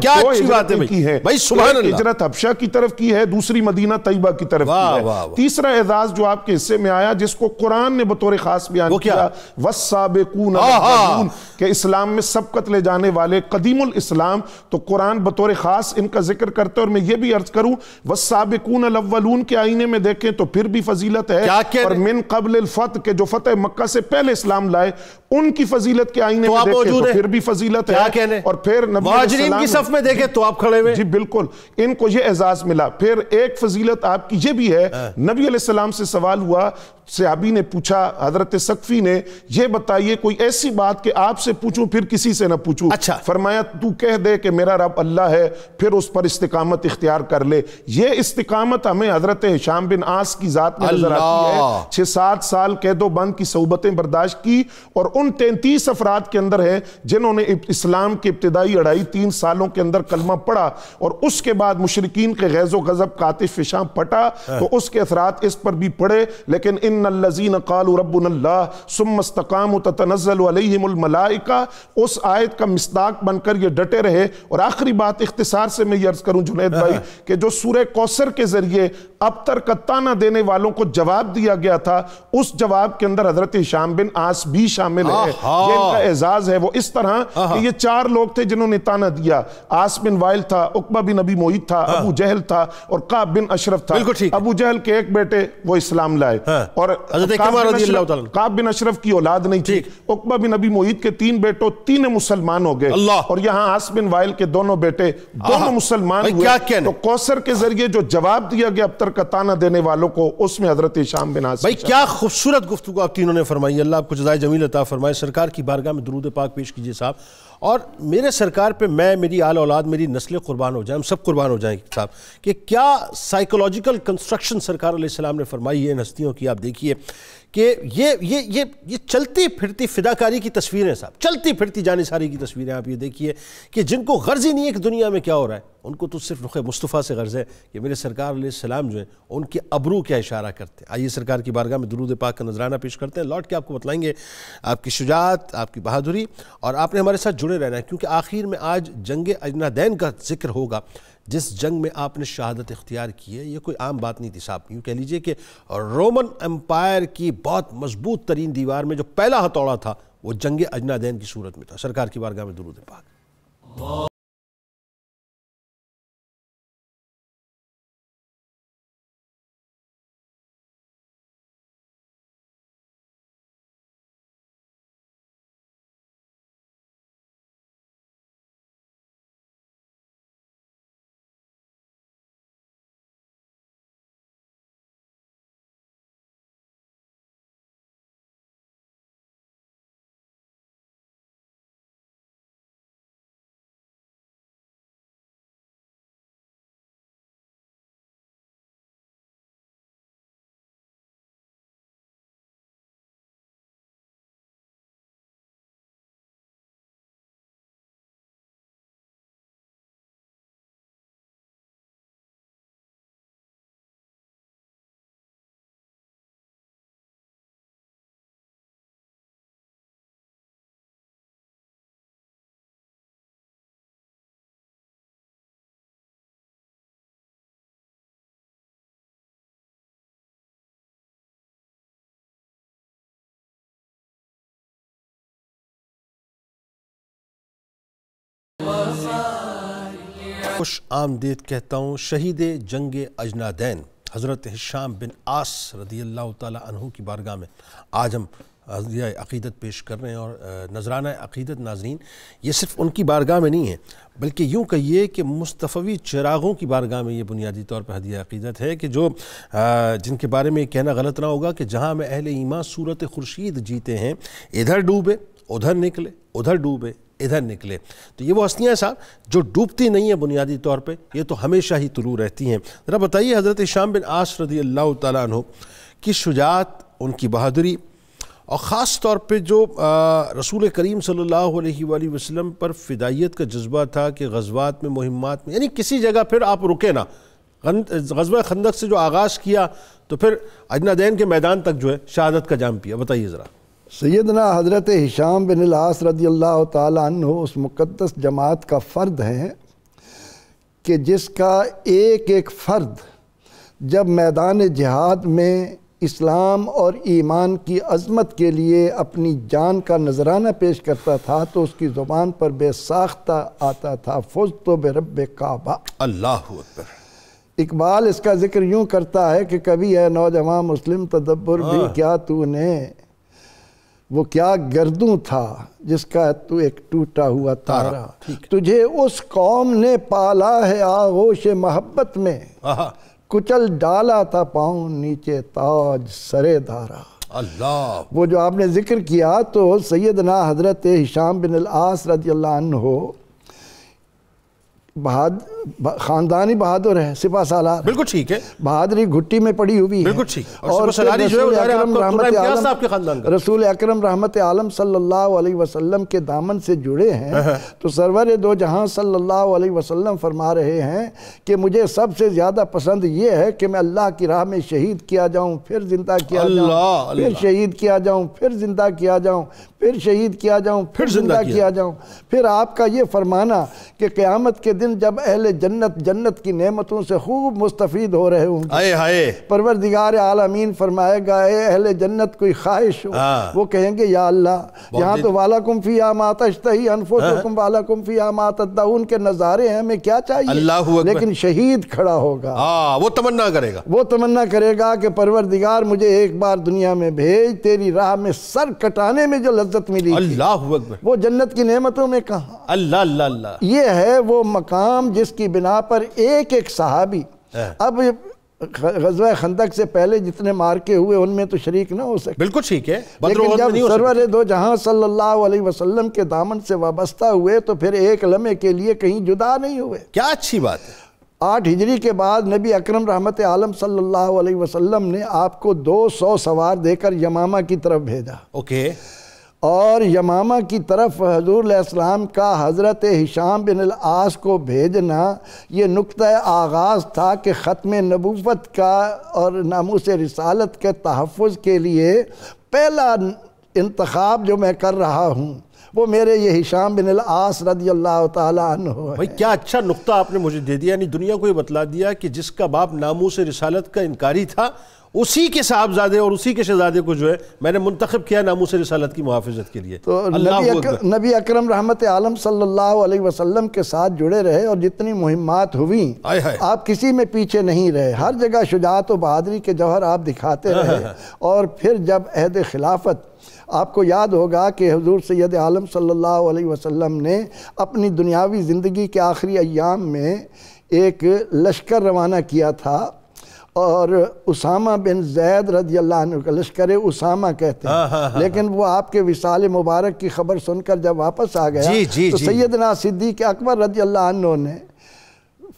دو ہجرتیں کی ہیں، ایک ہجرت حبشہ کی طرف کی ہے، دوسری مدینہ طیبہ کی طرف کی ہے۔ تیسرا اعزاز جو آپ کے حصے میں آیا جس کو قرآن نے بطور خاص بیان کیا، والسابقون الاولون، کہ اسلام میں سبقت لے جانے والے قدیم الاسلام، تو قرآن بطور خاص ان کا ذکر کرتے، اور میں یہ بھی عرض کروں والسابقون الاولون کے آئینے میں دیکھیں تو پھر بھی فضیلت ہے، اور من قبل الفتح کے جو فتح مکہ سے پہلے اسلام لائے ان کی فضیلت کے آئینے میں دیکھیں تو پھر بھی فضیلت ہے، اور پھر نبی مہاجرین کی صف میں دیکھیں تو آپ کھڑے ہوئے، جی بالکل ان کو یہ اعزاز ملا۔ پھر ایک فضیلت آپ کی یہ بھی ہے، نبی علیہ السلام سے سوال ہوا، صحابی نے پوچھا حضرت سقفی نے، یہ بتائیے کوئی ایسی بات کہ آپ سے پوچھوں پھر کسی سے نہ پوچھوں؟ فرمایا تو کہہ دے کہ میرا رب اللہ ہے، پھر اس پر استقامت اختیار کر لے۔ یہ استقامت ہمیں حضرت ہشام بن عاص کی ذات میں نظر آتی ہے، 6-7 سال قید و بند کی صعوبتیں برداشت کی، اور ان 33 افراد کے اندر ہیں جنہوں نے اسلام کے ابتدائی 2.5-3 سالوں کے اندر کلمہ پڑھا، اور اس کے بعد مشرکین کے غیظ و غضب کا آتش فشاں پھٹا تو اس کے اثرات اس پر بھی پڑے، لیکن ان الذین قالوا ربنا اللہ ثم استقاموا تتنزل علیہم الملائکہ اس آیت کا مصداق بن کر یہ ڈٹے رہے۔ اور آخری بات اختصار سے میں یہ عرض کروں جنید بھائی کہ جو سورہ کوثر کے ذریعے ابتر کا تانا دینے والوں کو جواب دیا گیا تھا، اس جواب کے اندر حضرت ہشام بن عاص بھی شامل ہے۔ یہ ان کا اعزاز ہے، وہ اس طرح کہ یہ 4 لوگ تھے جنہوں نے تانا دیا، عاص بن وائل تھا، عقبہ بن ابی معیط تھا، ابو جہل تھا، اور قعب بن اشرف تھا۔ ابو جہل کے ایک بیٹے وہ اسلام لائے، اور قعب بن اشرف کی اولاد نہیں تھی۔ عقبہ بن ابی معیط کے 3 بیٹوں 3 مسلمان ہو گئے، اور یہاں عاص بن وائل کے دونوں بیٹے دونوں مسلمان ہوئے۔ تو کوثر کے ذریعے جو جواب دیا گیا ابتر کا تانا دینے والوں کو، اس میں حضرت ہشام بن عاص۔ بھائی کیا خوبصورت گفتگو آپ تینوں نے فرمائی، اللہ آپ کو جزائے جمیل عطا فرمائے۔ سرکار کی بارگاہ میں درود پاک پیش کیجئے صاحب، اور میرے سرکار پہ میں، میری آل اولاد، میری نسلیں قربان ہو جائیں، ہم سب قربان ہو جائیں صاحب، کہ کیا سائیکولوجیکل کنسٹرکشن سرکار علیہ السلام نے فرمائی ہے ان ہستیوں کی۔ آپ دیکھیے کہ یہ چلتی پھرتی فداکاری کی تصویریں صاحب، چلتی پھرتی جانثاری کی تصویریں۔ آپ یہ دیکھیے کہ جن کو غرض ہی نہیں ہے کہ دنیا میں کیا ہو رہا ہے، ان کو تو صرف رخ مصطفیٰ سے غرض ہے کہ میرے سرکار علیہ السلام جو ہیں ان کے ابرو کیا اشارہ کرتے ہیں۔ آئیے سرکار کی بارگاہ میں درود پاک کا نذرانہ پیش کرتے ہیں، لوٹ کے آپ کو بتلائیں گے آپ کی شجاعت، آپ کی بہادری، اور آپ نے ہمارے ساتھ جڑے رہنا ہے، کیونکہ آخر میں آج جنگ اجنادین کا ذکر ہوگا، جس جنگ میں آپ نے شہادت اختیار کی ہے۔ یہ کوئی عام بات نہیں تھی صاحب، یوں کہہ لیجئے کہ رومن امپائر کی بہت مضبوط ترین دیوار میں جو پہلا ہتھوڑا تھا وہ جنگ اجنادین کی صورت میں تھا۔ سرکار کی بارگاہ میں درود پاک۔ خوش آمدید کہتا ہوں شہید جنگ اجنادین حضرت ہشام بن عاص رضی اللہ تعالی عنہ کی بارگاہ میں آج ہم ہدیہ عقیدت پیش کر رہے ہیں، اور نذرانہ عقیدت ناظرین یہ صرف ان کی بارگاہ میں نہیں ہے، بلکہ یوں کہیے کہ مصطفی چراغوں کی بارگاہ میں یہ بنیادی طور پر ہدیہ عقیدت ہے کہ جو جن کے بارے میں یہ کہنا غلط نہ ہوگا کہ جہاں میں اہل ایمان صورت خورشید جیتے ہیں، ادھر ڈوبے ادھر نکلے، ادھر ڈوبے ادھر نکلے، تو یہ وہ ہستیاں صاحب جو ڈوبتی نہیں ہیں بنیادی طور پہ، یہ تو ہمیشہ ہی طلوع رہتی ہیں۔ ذرا بتائیے حضرت ہشام بن عاص رضی اللہ تعالیٰ عنہ کی شجاعت، ان کی بہادری، اور خاص طور پہ جو رسول کریم صلی اللہ علیہ وآلہ وسلم پر فدائیت کا جذبہ تھا کہ غزوات میں، مہمات میں، یعنی کسی جگہ پھر آپ رکے نہ، غزوہ خندق سے جو آغاز کیا تو پھر اجنادین کے میدان تک جو ہے شہادت کا جام پیا۔ بتائیے ذرا۔ سیدنا حضرت ہشام بن العاص رضی اللہ تعالیٰ عنہ اس مقدس جماعت کا فرد ہے کہ جس کا ایک ایک فرد جب میدان جہاد میں اسلام اور ایمان کی عظمت کے لیے اپنی جان کا نذرانہ پیش کرتا تھا تو اس کی زبان پر بے ساختہ آتا تھا فزت برب کعبہ۔ اللہ اکبر۔ اقبال اس کا ذکر یوں کرتا ہے کہ کبھی اے نوجوان مسلم تدبر بھی کیا تو نے، وہ کیا گردوں تھا جس کا تو ایک ٹوٹا ہوا تارا، تجھے اس قوم نے پالا ہے آغوش محبت میں، کچل ڈالا تھا پاؤں نیچے تاج سرے دارا۔ اللہ، وہ جو آپ نے ذکر کیا تو سیدنا حضرت ہشام بن العاص رضی اللہ عنہ خاندانی بہادر ہے، سپہ سالار، بالکل ٹھیک ہے، بہادری گھٹی میں پڑی ہوئی ہے، بالکل ٹھیک، اور رسول اکرم رحمت عالم صلی اللہ علیہ وسلم کے دامن سے جڑے ہیں تو سرور دو جہاں صلی اللہ علیہ وسلم فرما رہے ہیں کہ مجھے سب سے زیادہ پسند یہ ہے کہ میں اللہ کی راہ میں شہید کیا جاؤں، پھر زندہ کیا جاؤں، پھر شہید کیا جاؤں، پھر زندہ کیا جاؤں، پھر شہید کیا جاؤں، پھر زندہ کیا جاؤں۔ پھر آپ کا یہ فرمانا کہ قیامت کے دن جب اہل جنت کی نعمتوں سے خوب مستفید ہو رہے ہوں گے، پروردگار عالمین فرمائے گا اے اہل جنت کوئی خواہش ہو، وہ کہیں گے یا اللہ یہاں تو وَلَكُمْ فِيهَا مَا تَشْتَهِي أَنفُسُكُمْ وَلَكُمْ فِيهَا مَا تَدَّعُونَ کے نظارے ہیں، ہمیں کیا چاہیے؟ لیکن شہید کھڑا ہوگا، وہ تمنا کرے گا، وہ تمنا کرے گا کہ پروردگار مجھے ایک بار دنیا میں بھیج، تیری راہ میں سر کٹانے میں جو لذت ملی اللہ اکبر، وہ جنت کی نعمتوں میں کہاں؟ اللہ اللہ اللہ۔ یہ ہے وہ مقام جس کی بنا پر ایک ایک صحابی، اب غزوہ خندق سے پہلے جتنے مارکے ہوئے ان میں تو شریک نہ ہو سکے، بالکل ٹھیک ہے، لیکن جب سرور دو جہاں صلی اللہ علیہ وسلم کے دامن سے وابستہ ہوئے تو پھر ایک لمحے کے لیے کہیں جدا نہیں ہوئے۔ کیا اچھی بات ہے۔ 8 ہجری کے بعد نبی اکرم رحمت عالم صلی اللہ علیہ وسلم نے آپ کو 200 سوار دے کر یمامہ کی طرف بھیجا، اوکے، اور یمامہ کی طرف حضور علیہ السلام کا حضرت ہشام بن العاص کو بھیجنا یہ نقطہ آغاز تھا کہ ختم نبوت کا اور ناموس رسالت کے تحفظ کے لیے پہلا انتخاب جو میں کر رہا ہوں وہ میرے یہ ہشام بن العاص رضی اللہ تعالیٰ عنہ ہے۔ بھائی کیا اچھا نقطہ آپ نے مجھے دے دیا، یعنی دنیا کو یہ بتلا دیا کہ جس کا باپ ناموس رسالت کا انکاری تھا اسی کے صاحبزادے اور اسی کے شہزادے کو جو ہے میں نے منتخب کیا ناموس رسالت کی محافظت کے لیے۔ تو نبی اکرم رحمت عالم صلی اللہ علیہ وسلم کے ساتھ جڑے رہے اور جتنی مہمات ہوئیں آپ کسی میں پیچھے نہیں رہے، ہر جگہ شجاعت و بہادری کے جوہر آپ دکھاتے رہے، اور پھر جب عہد خلافت، آپ کو یاد ہوگا کہ حضور سید عالم صلی اللہ علیہ وسلم نے اپنی دنیاوی زندگی کے آخری ایام میں ایک لشکر روانہ کیا تھا، اور اسامہ بن زید رضی اللہ عنہ کا لشکر اسامہ کہتے ہیں، لیکن وہ آپ کے وصال مبارک کی خبر سن کر جب واپس آ گیا تو سیدنا صدیق اکبر رضی اللہ عنہ نے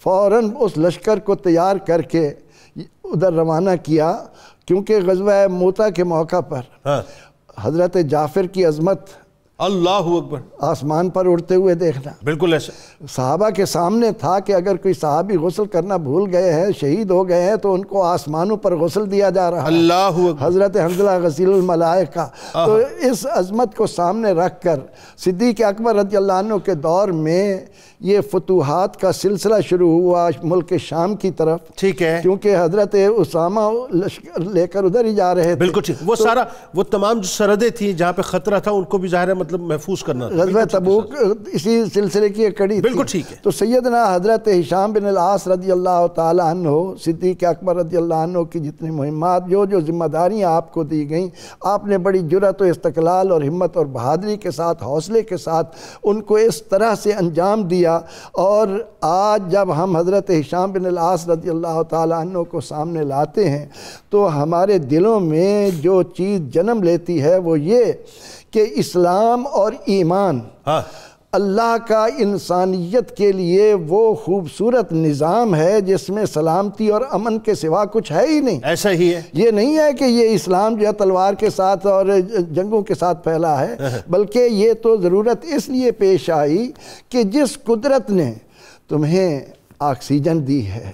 فوراً اس لشکر کو تیار کر کے ادھر روانہ کیا، کیونکہ غزوہ موتا کے موقع پر حضرت جعفر کی عظمت اللہ اکبر آسمان پر اڑتے ہوئے دیکھنا، بالکل ایسا صحابہ کے سامنے تھا کہ اگر کوئی صحابی غسل کرنا بھول گئے ہیں، شہید ہو گئے ہیں تو ان کو آسمانوں پر غسل دیا جا رہا ہے، اللہ اکبر، حضرت حنظلہ غسیل الملائکہ۔ تو اس عظمت کو سامنے رکھ کر صدیق اکبر رضی اللہ عنہ کے دور میں یہ فتوحات کا سلسلہ شروع ہوا ملک شام کی طرف، ٹھیک ہے، کیونکہ حضرت اسامہ لشکر لے کر ادھر ہی جا رہے تھے، بالکل ٹھیک، وہ سارا وہ تمام جو سرحدیں تھیں جہاں پہ خطرہ تھا ان کو بھی ظاہر مطلب محفوظ کرنا. غزوہ تبوک اسی سلسلے کی ایک کڑی تھی. بالکل ٹھیک ہے. تو سیدنا حضرت ہشام بن العاص رضی اللہ تعالی عنہ، صدیق اکبر رضی اللہ عنہ کی جتنی مہمات، جو ذمہ داریاں آپ کو دی گئیں، آپ نے بڑی جرأت و استقلال اور ہمت اور بہادری کے ساتھ، حوصلے کے ساتھ ان کو اس طرح سے انجام دیا. اور آج جب ہم حضرت ہشام بن العاص رضی اللہ تعالی عنہ کو سامنے لاتے ہیں تو ہمارے دلوں میں جو چیز جنم لیتی ہے وہ یہ کہ اسلام اور ایمان اللہ کا انسانیت کے لیے وہ خوبصورت نظام ہے جس میں سلامتی اور امن کے سوا کچھ ہے ہی نہیں. ایسا ہی ہے. یہ نہیں ہے کہ یہ اسلام جو ہے تلوار کے ساتھ اور جنگوں کے ساتھ پھیلا ہے، بلکہ یہ تو ضرورت اس لیے پیش آئی کہ جس قدرت نے تمہیں آکسیجن دی ہے،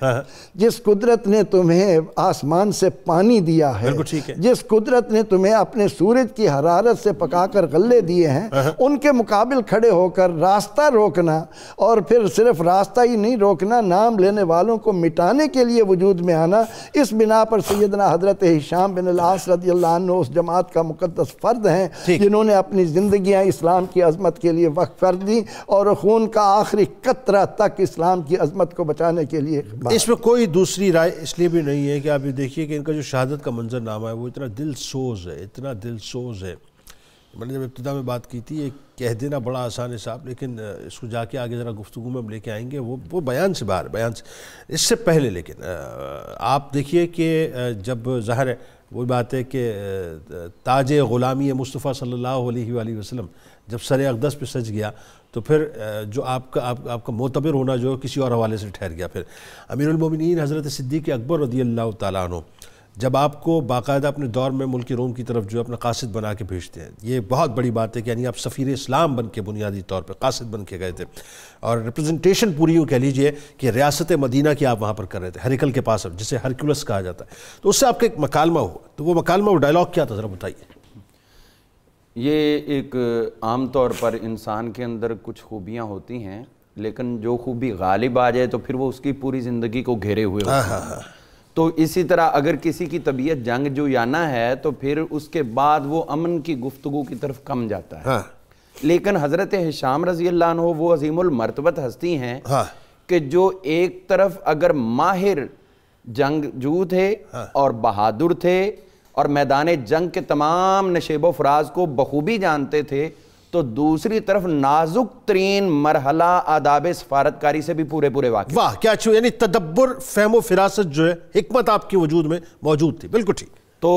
جس قدرت نے تمہیں آسمان سے پانی دیا ہے، جس قدرت نے تمہیں اپنے سورج کی حرارت سے پکا کر غلے دیے ہیں، ان کے مقابل کھڑے ہو کر راستہ روکنا، اور پھر صرف راستہ ہی نہیں روکنا، نام لینے والوں کو مٹانے کے لیے وجود میں آنا، اس بنا پر سیدنا حضرت ہشام بن العاص رضی اللہ عنہ اس جماعت کا مقدس فرد ہیں جنہوں نے اپنی زندگیاں اسلام کی عظمت کے لیے وقف کر دی، اور خون کا آخری قطرہ تک اسلام کی عظمت کو بچانے کے لیے. اس میں کوئی دوسری رائے اس لیے بھی نہیں ہے کہ آپ یہ دیکھیے کہ ان کا جو شہادت کا منظر نامہ ہے وہ اتنا دل سوز ہے، اتنا دل سوز ہے. میں نے جب ابتدا میں بات کی تھی، یہ کہہ دینا بڑا آسان ہے صاحب، لیکن اس کو جا کے آگے ذرا گفتگو میں ہم لے کے آئیں گے، وہ بیان سے باہر، بیان سے اس سے پہلے. لیکن آپ دیکھیے کہ جب ظاہر ہے وہی بات ہے کہ تاج غلامی مصطفیٰ صلی اللہ علیہ وآلہ وسلم جب سر اقدس پہ سج گیا تو پھر جو آپ کا معتبر ہونا جو کسی اور حوالے سے ٹھہر گیا. پھر امیر المومنین حضرت صدیق اکبر رضی اللہ تعالیٰ عنہ جب آپ کو باقاعدہ اپنے دور میں ملک روم کی طرف جو اپنا قاصد بنا کے بھیجتے ہیں، یہ بہت بڑی بات ہے کہ یعنی آپ سفیر اسلام بن کے بنیادی طور پہ قاصد بن کے گئے تھے، اور ریپرزنٹیشن پوری یوں کہہ لیجئے کہ ریاست مدینہ کی آپ وہاں پر کر رہے تھے، ہرکل کے پاس، جسے ہرکولس کہا جاتا ہے. تو اس سے آپ کا ایک مکالمہ ہوا، تو وہ مکالمہ، وہ ڈائلاگ کیا تھا ذرا بتائیے. یہ ایک عام طور پر انسان کے اندر کچھ خوبیاں ہوتی ہیں، لیکن جو خوبی غالب آ جائے تو پھر وہ اس کی پوری زندگی کو گھیرے ہوئے ہوتے ہیں. تو اسی طرح اگر کسی کی طبیعت جنگ جویانہ ہے تو پھر اس کے بعد وہ امن کی گفتگو کی طرف کم جاتا ہے. لیکن حضرت ہشام رضی اللہ عنہ وہ عظیم المرتبت ہستی ہیں کہ جو ایک طرف اگر ماہر جنگجو تھے اور بہادر تھے اور میدان جنگ کے تمام نشیب و فراز کو بخوبی جانتے تھے، تو دوسری طرف نازک ترین مرحلہ آداب سفارتکاری سے بھی پورے واقع. واہ کیا اچھا، یعنی تدبر، فہم و فراست جو ہے، حکمت آپ کے وجود میں موجود تھی. بالکل ٹھیک. تو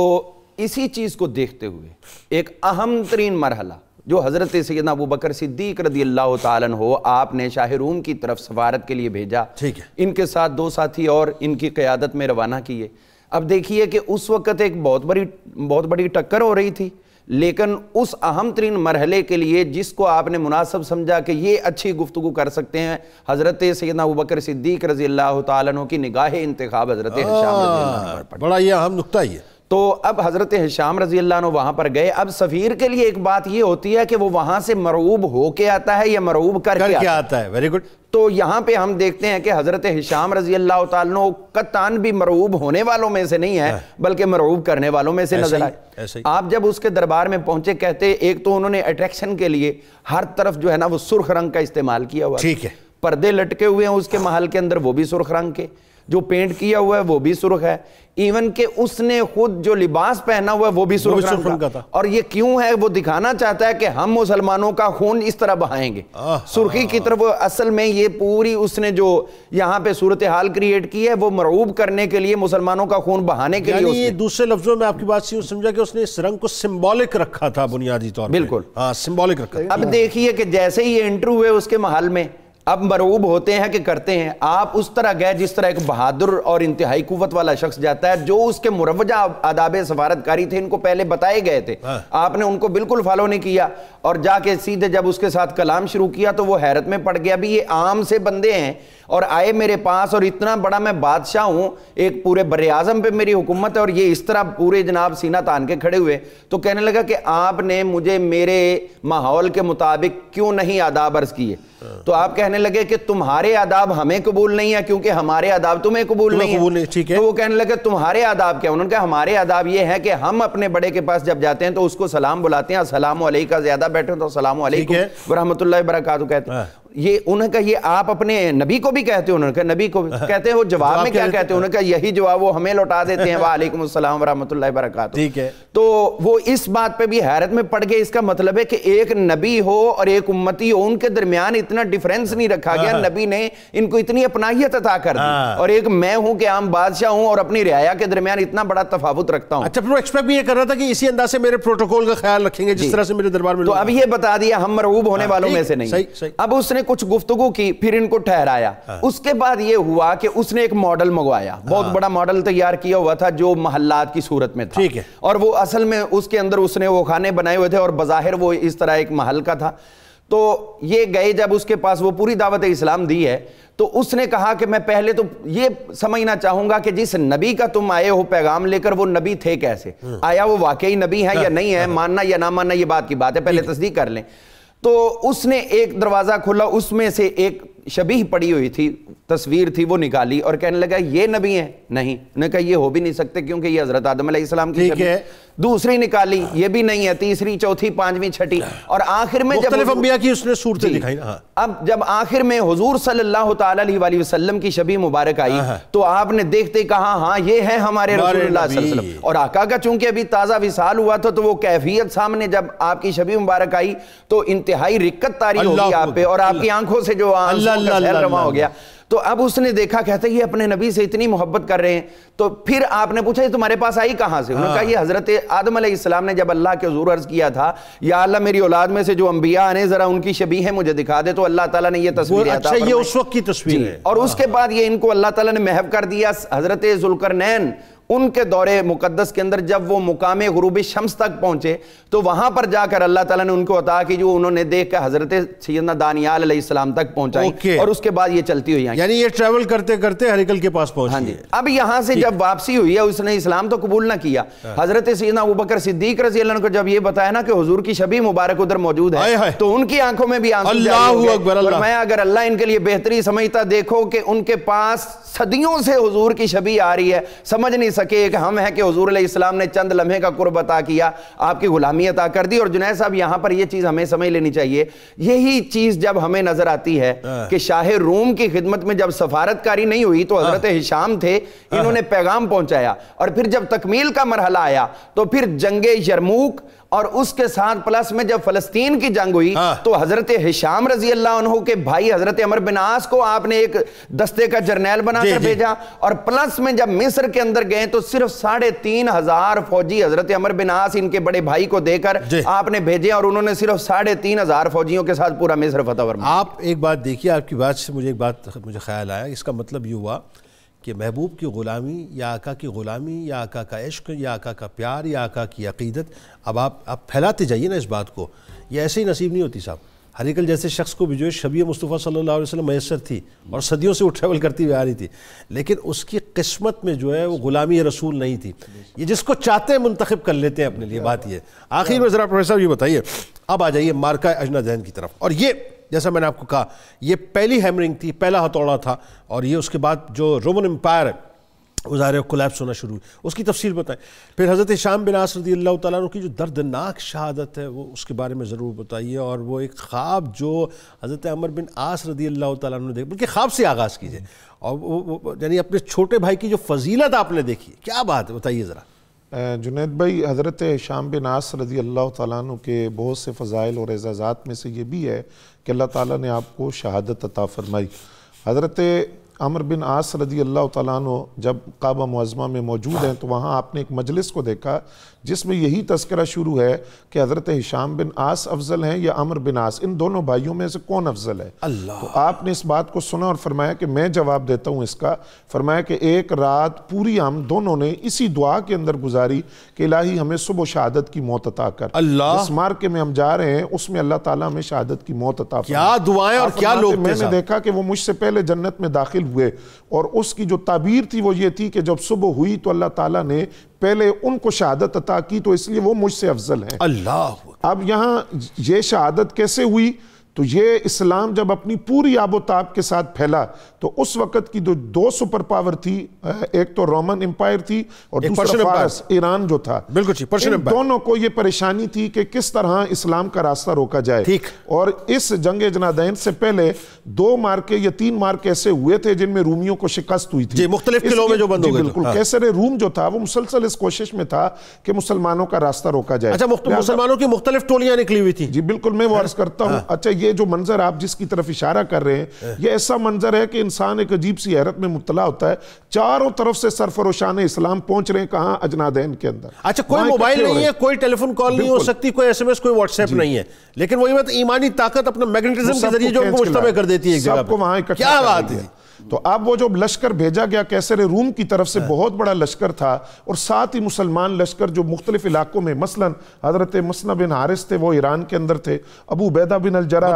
اسی چیز کو دیکھتے ہوئے ایک اہم ترین مرحلہ جو حضرت سیدنا ابوبکر صدیق رضی اللہ تعالیٰ عنہ آپ نے شاہ روم کی طرف سفارت کے لیے بھیجا، ٹھیک ہے، ان کے ساتھ 2 ساتھی اور ان کی قیادت میں روانہ کیے. اب دیکھیے کہ اس وقت ایک بہت بڑی ٹکر ہو رہی تھی، لیکن اس اہم ترین مرحلے کے لیے جس کو آپ نے مناسب سمجھا کہ یہ اچھی گفتگو کر سکتے ہیں، حضرت سیدنا ابوبکر صدیق رضی اللہ تعالیٰ عنہ کی نگاہ انتخاب حضرت ہشام رضی اللہ عنہ پر. بڑا یہ اہم نقطہ ہی ہے. تو اب حضرت ہشام رضی اللہ عنہ وہاں پر گئے. اب سفیر کے لیے ایک بات یہ ہوتی ہے کہ وہ وہاں سے مرعوب ہو کے آتا ہے یا مرعوب کر کے آتا ہے. Very good. تو یہاں پہ ہم دیکھتے ہیں کہ حضرت ہشام رضی اللہ تعالیٰ عنہ قطعاً بھی مرعوب ہونے والوں میں سے نہیں ہے، بلکہ مرعوب کرنے والوں میں سے نظر آئے. آپ جب اس کے دربار میں پہنچے، کہتے ایک تو انہوں نے اٹریکشن کے لیے ہر طرف جو ہے نا وہ سرخ رنگ کا استعمال کیا ہوا، ٹھیک ہے، پردے لٹکے ہوئے ہیں اس کے محل کے اندر، وہ بھی سرخ رنگ کے، جو پینٹ کیا ہوا ہے وہ بھی سرخ ہے، ایون کہ اس نے خود جو لباس پہنا ہوا ہے وہ بھی سرخ رنگ کا تھا. اور یہ کیوں ہے؟ وہ دکھانا چاہتا ہے کہ ہم مسلمانوں کا خون اس طرح بہائیں گے سرخی کی طرف. اصل میں یہ پوری اس نے جو یہاں پہ صورتحال کریٹ کی ہے وہ مرعوب کرنے کے لیے، مسلمانوں کا خون بہانے کے لیے. یعنی دوسرے لفظوں میں آپ کی بات سے سمجھا کہ اس نے اس رنگ کو سمبولک رکھا تھا بنیادی طور پر. بالکل ہاں، سمبولک رکھا. اب دیکھیے کہ جیسے ہی یہ انٹر ہوئے اس کے محل میں، اب مرعوب ہوتے ہیں کہ کرتے ہیں. آپ اس طرح گئے جس طرح ایک بہادر اور انتہائی قوت والا شخص جاتا ہے. جو اس کے مروجہ آداب سفارتکاری تھے ان کو پہلے بتائے گئے تھے، آپ نے ان کو بالکل فالو نہیں کیا، اور جا کے سیدھے جب اس کے ساتھ کلام شروع کیا تو وہ حیرت میں پڑ گیا. بھی یہ عام سے بندے ہیں اور آئے میرے پاس اور اتنا بڑا میں بادشاہ ہوں, ایک پورے بر اعظم پہ میری حکومت ہے, اور یہ اس طرح پورے جناب سینہ تان کے کھڑے ہوئے. تو کہنے لگا کہ آپ نے مجھے میرے ماحول کے مطابق کیوں نہیں آداب عرض کیے؟ تو آپ کہنے لگے کہ تمہارے آداب ہمیں قبول نہیں ہے کیونکہ ہمارے آداب تمہیں قبول نہیں ہے. تو وہ کہنے لگے تمہارے آداب کیا؟ انہوں نے کہا ہمارے آداب یہ ہے کہ ہم اپنے بڑے کے پاس جب جاتے ہیں تو اس کو سلام بلاتے ہیں, السلام علیکم, زیادہ بیٹھے تو السلام علیکم ورحمۃ اللہ وبرکاتہ کہتے ہیں. یہ انہوں نے کہا یہ آپ اپنے نبی کو بھی کہتے ہیں؟ انہوں نے کہا نبی کو بھی کہتے ہیں. وہ جواب میں کیا کہتے ہیں؟ انہوں نے کہا یہی جواب وہ ہمیں لوٹا دیتے ہیں, وعلیکم السلام ورحمۃ اللہ وبرکاتہ. تو وہ اس بات پہ بھی حیرت میں پڑ گئے. اس کا مطلب ہے کہ ایک نبی ہو اور ایک امتی ہو, ان کے درمیان اتنا ڈیفرنس نہیں رکھا گیا, نبی نے ان کو اتنی اپنائیت عطا کر دی, اور ایک میں ہوں کہ عام بادشاہ ہوں اور اپنی رعایا کے درمیان اتنا بڑا تفاوت رکھتا ہوں. اچھا, پھر وہ ایکسپیکٹ بھی یہ کر رہا تھا کہ اسی انداز سے میرے پروٹوکول کا خیال رکھیں گے جس طرح سے میرے دربار میں. تو اب یہ بتا دیا ہم مرعوب ہونے والوں میں سے نہیں. اب اس نے کچھ گفتگو کی, پھر ان کو ٹھہرایا. اس کے بعد یہ ہوا کہ اس نے ایک ماڈل منگوایا, بہت بڑا ماڈل تیار کیا ہوا تھا جو محلات کی صورت میں تھا, اور وہ اصل میں اس کے اندر اس نے وہ کھانے بنائے ہوئے تھے اور بظاہر وہ اس طرح ایک محل کا تھا. تو یہ گئے, جب اس کے پاس وہ پوری دعوت اسلام دی ہے تو اس نے کہا کہ میں پہلے تو یہ سمجھنا چاہوں گا کہ جس نبی کا تم آئے ہو پیغام لے کر, وہ نبی تھے کیسے, آیا وہ واقعی نبی ہے یا نہیں ہے, ماننا یا نہ ماننا یہ بات کی بات ہے, پہلے تصدیق کر لیں. تو اس نے ایک دروازہ کھولا, اس میں سے ایک شبیہ پڑی ہوئی تھی, تصویر تھی, وہ نکالی اور کہنے لگا یہ نبی ہیں؟ نہیں. انہوں نے کہا یہ ہو بھی نہیں سکتے کیونکہ یہ حضرت آدم علیہ السلام کی شبیہ. دوسری نکالی, یہ بھی نہیں ہے. تیسری, چوتھی, پانچویں, چھٹی, اور آخر میں جب مختلف انبیاء کی اس نے صورتیں دکھائی. اب جب آخر میں حضور صلی اللہ تعالی علیہ وآلہ وسلم کی شبیہ مبارک آئی تو آپ نے دیکھتے کہا ہاں یہ ہے ہمارے رسول اللہ صلی اللہ علیہ وسلم. اور آقا کا چونکہ ابھی تازہ وصال ہوا تھا تو وہ کیفیت سامنے جب آپ کی شبیہ مبارک آئی تو انتہائی رکت طاری ہوگی آپ پہ, اور آپ کی آنکھوں سے جو آنسوں کا سیل رواں ہو گیا. تو اب اس نے دیکھا, کہتا ہے یہ اپنے نبی سے اتنی محبت کر رہے ہیں. تو پھر آپ نے پوچھا یہ تمہارے پاس آئی کہاں سے؟ انہوں نے کہا یہ حضرت آدم علیہ السلام نے جب اللہ کے حضور عرض کیا تھا یا اللہ میری اولاد میں سے جو انبیاء آنے ذرا ان کی شبیہ مجھے دکھا دے, تو اللہ تعالیٰ نے یہ تصویر عطا فرمائی. یہ اس وقت کی تصویر ہے. اور اس کے بعد یہ ان کو اللہ تعالیٰ نے محو کر دیا حضرت ذوالقرنین ان کے دور مقدس کے اندر. جب وہ مقام غروب شمس تک پہنچے تو وہاں پر جا کر اللہ تعالیٰ نے ان کو عطا کی جو انہوں نے دیکھ کر حضرت سیدنا دانیال علیہ السلام تک پہنچائی, اور اس کے بعد یہ چلتی ہوئی آئی. یعنی یہ ٹریول کرتے کرتے ہرکل کے پاس پہنچی. اب یہاں سے جب واپسی ہوئی ہے, اس نے اسلام تو قبول نہ کیا. حضرت سیدنا ابوبکر صدیق رضی اللہ عنہ کو جب یہ بتایا نا کہ حضور کی شبیہ مبارک ادھر موجود ہے تو ان کی آنکھوں میں بھی آنسو جاری ہو گئے. اور میں اگر اللہ ان کے لیے بہتری سمجھتا, دیکھو کہ ان کے پاس صدیوں سے حضور کی شبیہ آ رہی ہے, سمجھ نہیں سکے کہ ہم ہیں کہ حضور علیہ السلام نے چند لمحے کا قرب عطا کیا, آپ کی غلامی عطا کر دی. اور جنید صاحب یہاں پر یہ چیز ہمیں سمجھ لینی چاہیے, یہی چیز جب ہمیں نظر آتی ہے کہ شاہ روم کی خدمت میں جب سفارتکاری نہیں ہوئی تو حضرت ہشام تھے, انہوں نے پیغام پہنچایا, اور پھر جب تکمیل کا مرحلہ آیا تو پھر جنگ یرموک اور اس کے ساتھ پلس میں جب فلسطین کی جنگ ہوئی تو حضرت ہشام رضی اللہ عنہ کے بھائی حضرت عمر بن عاص کو آپ نے ایک دستے کا جرنیل بنا کر بھیجا, اور پلس میں جب مصر کے اندر گئے تو صرف 3,500 فوجی حضرت عمر بن عاص ان کے بڑے بھائی کو دے کر آپ نے بھیجے, اور انہوں نے صرف 3,500 فوجیوں کے ساتھ پورا مصر فتح فرمایا. آپ ایک بات دیکھیے, آپ کی بات سے مجھے ایک بات خیال آیا, اس کا مطلب یہ ہوا کہ محبوب کی غلامی یا آقا کی غلامی یا آقا کا عشق یا آقا کا پیار یا آقا کی عقیدت, اب آپ پھیلاتے جائیے نا اس بات کو, یہ ایسے ہی نصیب نہیں ہوتی صاحب. ہرکل جیسے شخص کو بھی جو ہے شبیہ مصطفیٰ صلی اللہ علیہ وسلم میسر تھی اور صدیوں سے وہ ٹریول کرتی ہوئی آ رہی تھی, لیکن اس کی قسمت میں جو ہے وہ غلامی رسول نہیں تھی. یہ جس کو چاہتے ہیں منتخب کر لیتے ہیں اپنے لیے, بات یہ. آخر میں ذرا پروفیسر صاحب یہ بتائیے, اب آ جائیے مارکہ اجنادین کی طرف. اور یہ جیسا میں نے آپ کو کہا یہ پہلی ہیمرنگ تھی, پہلا ہتھوڑا تھا, اور یہ اس کے بعد جو رومن امپائر ہے وہ ظاہر کولیپس ہونا شروع ہوئی. اس کی تفصیل بتائیں. پھر حضرت ہشام بن عاص رضی اللہ تعالیٰ عنہ کی جو دردناک شہادت ہے وہ اس کے بارے میں ضرور بتائیے, اور وہ ایک خواب جو حضرت عمر بن عاص رضی اللہ تعالیٰ عنہ نے دیکھا, بلکہ خواب سے آغاز کیجئے, اور وہ یعنی اپنے چھوٹے بھائی کی جو فضیلت آپ نے دیکھی, کیا بات ہے بتائیے ذرا. جنید بھائی, حضرت ہشام بن عاص رضی اللہ تعالیٰ عنہ کے بہت سے فضائل اور اعزازات میں سے یہ بھی ہے کہ اللہ تعالیٰ نے آپ کو شہادت عطا فرمائی. حضرت عمر بن عاص رضی اللہ تعالیٰ عنہ جب کعبہ معظمہ میں موجود ہیں تو وہاں آپ نے ایک مجلس کو دیکھا جس میں یہی تذکرہ شروع ہے کہ حضرت ہشام بن عاص افضل ہیں یا عمر بن عاص، ان دونوں بھائیوں میں سے کون افضل ہے؟ تو آپ نے اس بات کو سنا اور فرمایا کہ میں جواب دیتا ہوں اس کا. فرمایا کہ ایک رات پوری ہم دونوں نے اسی دعا کے اندر گزاری کہ الہی ہمیں صبح شہادت کی موت عطا کر. جس مارکے میں ہم جا رہے ہیں اس میں اللہ تعالیٰ ہمیں شہادت کی موت عطا کر. کیا دعائیں اور کیا لوگ. میں نے دیکھا کہ وہ مجھ سے پہلے جنت میں داخل ہوئے اور اس کی جو تعبیر تھی وہ یہ تھی کہ جب صبح ہوئی تو اللہ تعالیٰ نے پہلے ان کو شہادت عطا کی تو اس لیے وہ مجھ سے افضل ہیں. اللہ. اب یہاں یہ شہادت کیسے ہوئی؟ تو یہ اسلام جب اپنی پوری آب و تاب کے ساتھ پھیلا تو اس وقت کی جو دو سپر پاور تھی، ایک تو رومن امپائر تھی اور دوسرا فارس ایران جو تھا، ان دونوں کو یہ پریشانی تھی کہ کس طرح اسلام کا راستہ روکا جائے. اور اس جنگ جنادین سے پہلے 2 مارکے یا 3 مارکے ایسے ہوئے تھے جن میں رومیوں کو شکست ہوئی تھی مختلف قلعوں میں جو بند ہو گئے. بالکل. کیسر روم جو تھا وہ مسلسل اس کوشش میں تھا کہ مسلمانوں کا راستہ روکا جائے. اچھا، مسلمانوں کی مختلف ٹولیاں نکلی ہوئی تھی. جی بالکل، میں وہ عرض کرتا ہوں. اچھا، یہ جو منظر آپ جس کی طرف اشارہ کر رہے ہیں یہ ایسا منظر ہے کہ انسان ایک عجیب سی حیرت میں مبتلا ہوتا ہے. چاروں طرف سے سرفروشان اسلام پہنچ رہے ہیں کہاں؟ اجنادین کے اندر. اچھا، کوئی موبائل نہیں ہے، کوئی ٹیلی فون کال نہیں ہو سکتی، کوئی ایس ایم ایس، کوئی واٹس ایپ نہیں ہے، لیکن وہی بات ایمانی طاقت اپنا میگنیٹزم کے ذریعے جو ان کو مجتمع کر دیتی ہے ایک جگہ پہ. کیا بات ہے. تو اب وہ جو لشکر بھیجا گیا کیسر روم کی طرف سے بہت بڑا لشکر تھا اور ساتھ ہی مسلمان لشکر جو مختلف علاقوں میں، مثلا حضرت مسنہ بن حارث تھے وہ ایران کے اندر تھے، ابو عبیدہ بن الجراح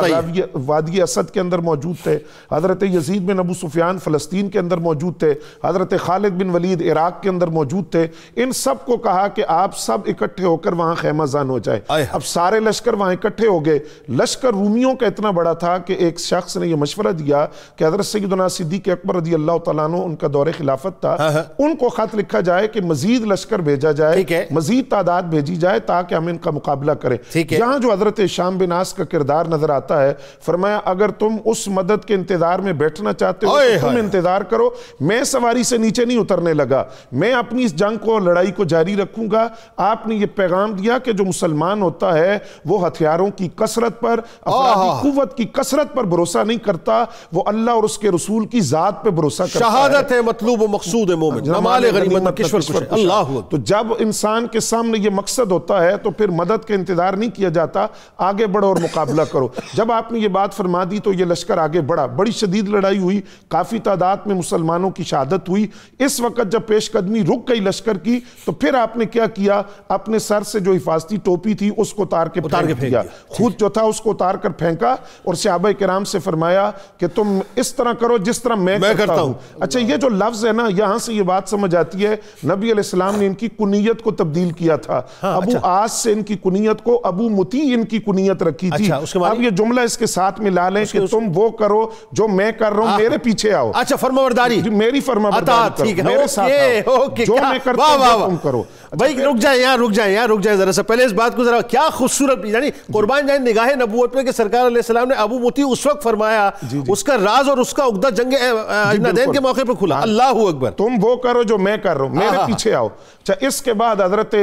وادی اسد کے اندر موجود تھے، حضرت یزید بن ابو سفیان فلسطین کے اندر موجود تھے، حضرت خالد بن ولید عراق کے اندر موجود تھے. ان سب کو کہا کہ آپ سب اکٹھے ہو کر وہاں خیمہ زن ہو جائے. اب سارے لشکر وہاں اکٹھے ہو گئے. لشکر رومیوں کا اتنا بڑا تھا کہ ایک شخص نے یہ مشورہ دیا کہ حضرت سیدنا صدیق اکبر رضی اللہ تعالیٰ عنہ، ان کا دور خلافت تھا، ان کو خط لکھا جائے کہ مزید لشکر بھیجا جائے، مزید تعداد بھیجی جائے تاکہ ہم ان کا مقابلہ کریں. یہاں جو حضرت ہشام بن عاص کا کردار نظر آتا ہے، فرمایا اگر تم اس مدد کے انتظار میں بیٹھنا چاہتے ہو تو تم انتظار کرو، میں سواری سے نیچے نہیں اترنے لگا، میں اپنی اس جنگ کو، لڑائی کو جاری رکھوں گا. آپ نے یہ پیغام دیا کہ جو مسلمان ہوتا ہے وہ ہتھیاروں کی کثرت پر، افرادی قوت کی کثرت پر بھروسہ نہیں کرتا، وہ اللہ اور اس کے رسول کی ذات پہ بھروسہ کرتا ہے. شہادت ہے مطلوب و مقصود مومن، نمال غنیمت کشور کش. اللہ. تو جب انسان کے سامنے یہ مقصد ہوتا ہے تو پھر مدد کا انتظار نہیں کیا جاتا، آگے بڑھو اور مقابلہ کرو. جب آپ نے یہ بات فرما دی تو یہ لشکر آگے بڑھا، بڑی شدید لڑائی ہوئی، کافی تعداد میں مسلمانوں کی شہادت ہوئی. اس وقت جب پیش قدمی رک گئی لشکر کی تو پھر آپ نے کیا کیا؟ اپنے سر سے جو حفاظتی ٹوپی تھی اس کو اتار کے پھینک دیا، خود جو تھا اس کو اتار کر پھینکا اور صحابہ کرام سے فرمایا کہ تم اس طرح کرو جس طرح میں کرتا ہوں. اچھا، یہ جو لفظ ہے نا، یہاں سے یہ بات سمجھ آتی ہے نبی علیہ السلام نے ان کی کنیت کو تبدیل کیا تھا. ابو عاص سے ان کی کنیت کو ابو مطیع ان کی کنیت رکھی تھی. اب یہ جملہ اس کے ساتھ ملا لیں کہ تم وہ کرو جو میں کر رہا ہوں، میرے پیچھے آؤ. اچھا، فرمانبرداری، میری فرمانبرداری کرو، میرے ساتھ آؤ، جو میں کرتا ہوں تم کرو. بھائی رک جائیں ذرا سا پہلے اس بات کو ذرا، کیا خوبصورت، یعنی قربان جائیں نگاہ نبوت میں کہ سرکار علیہ السلام نے ابو مطیع اس وقت فرمایا، اس کا راز اور اس کا عقدہ جنگ اجنادین کے موقع پہ کھلا. اللہ اکبر. تم وہ کرو جو میں کر رہا ہوں، میرے پیچھے آؤ. اچھا، اس کے بعد حضرت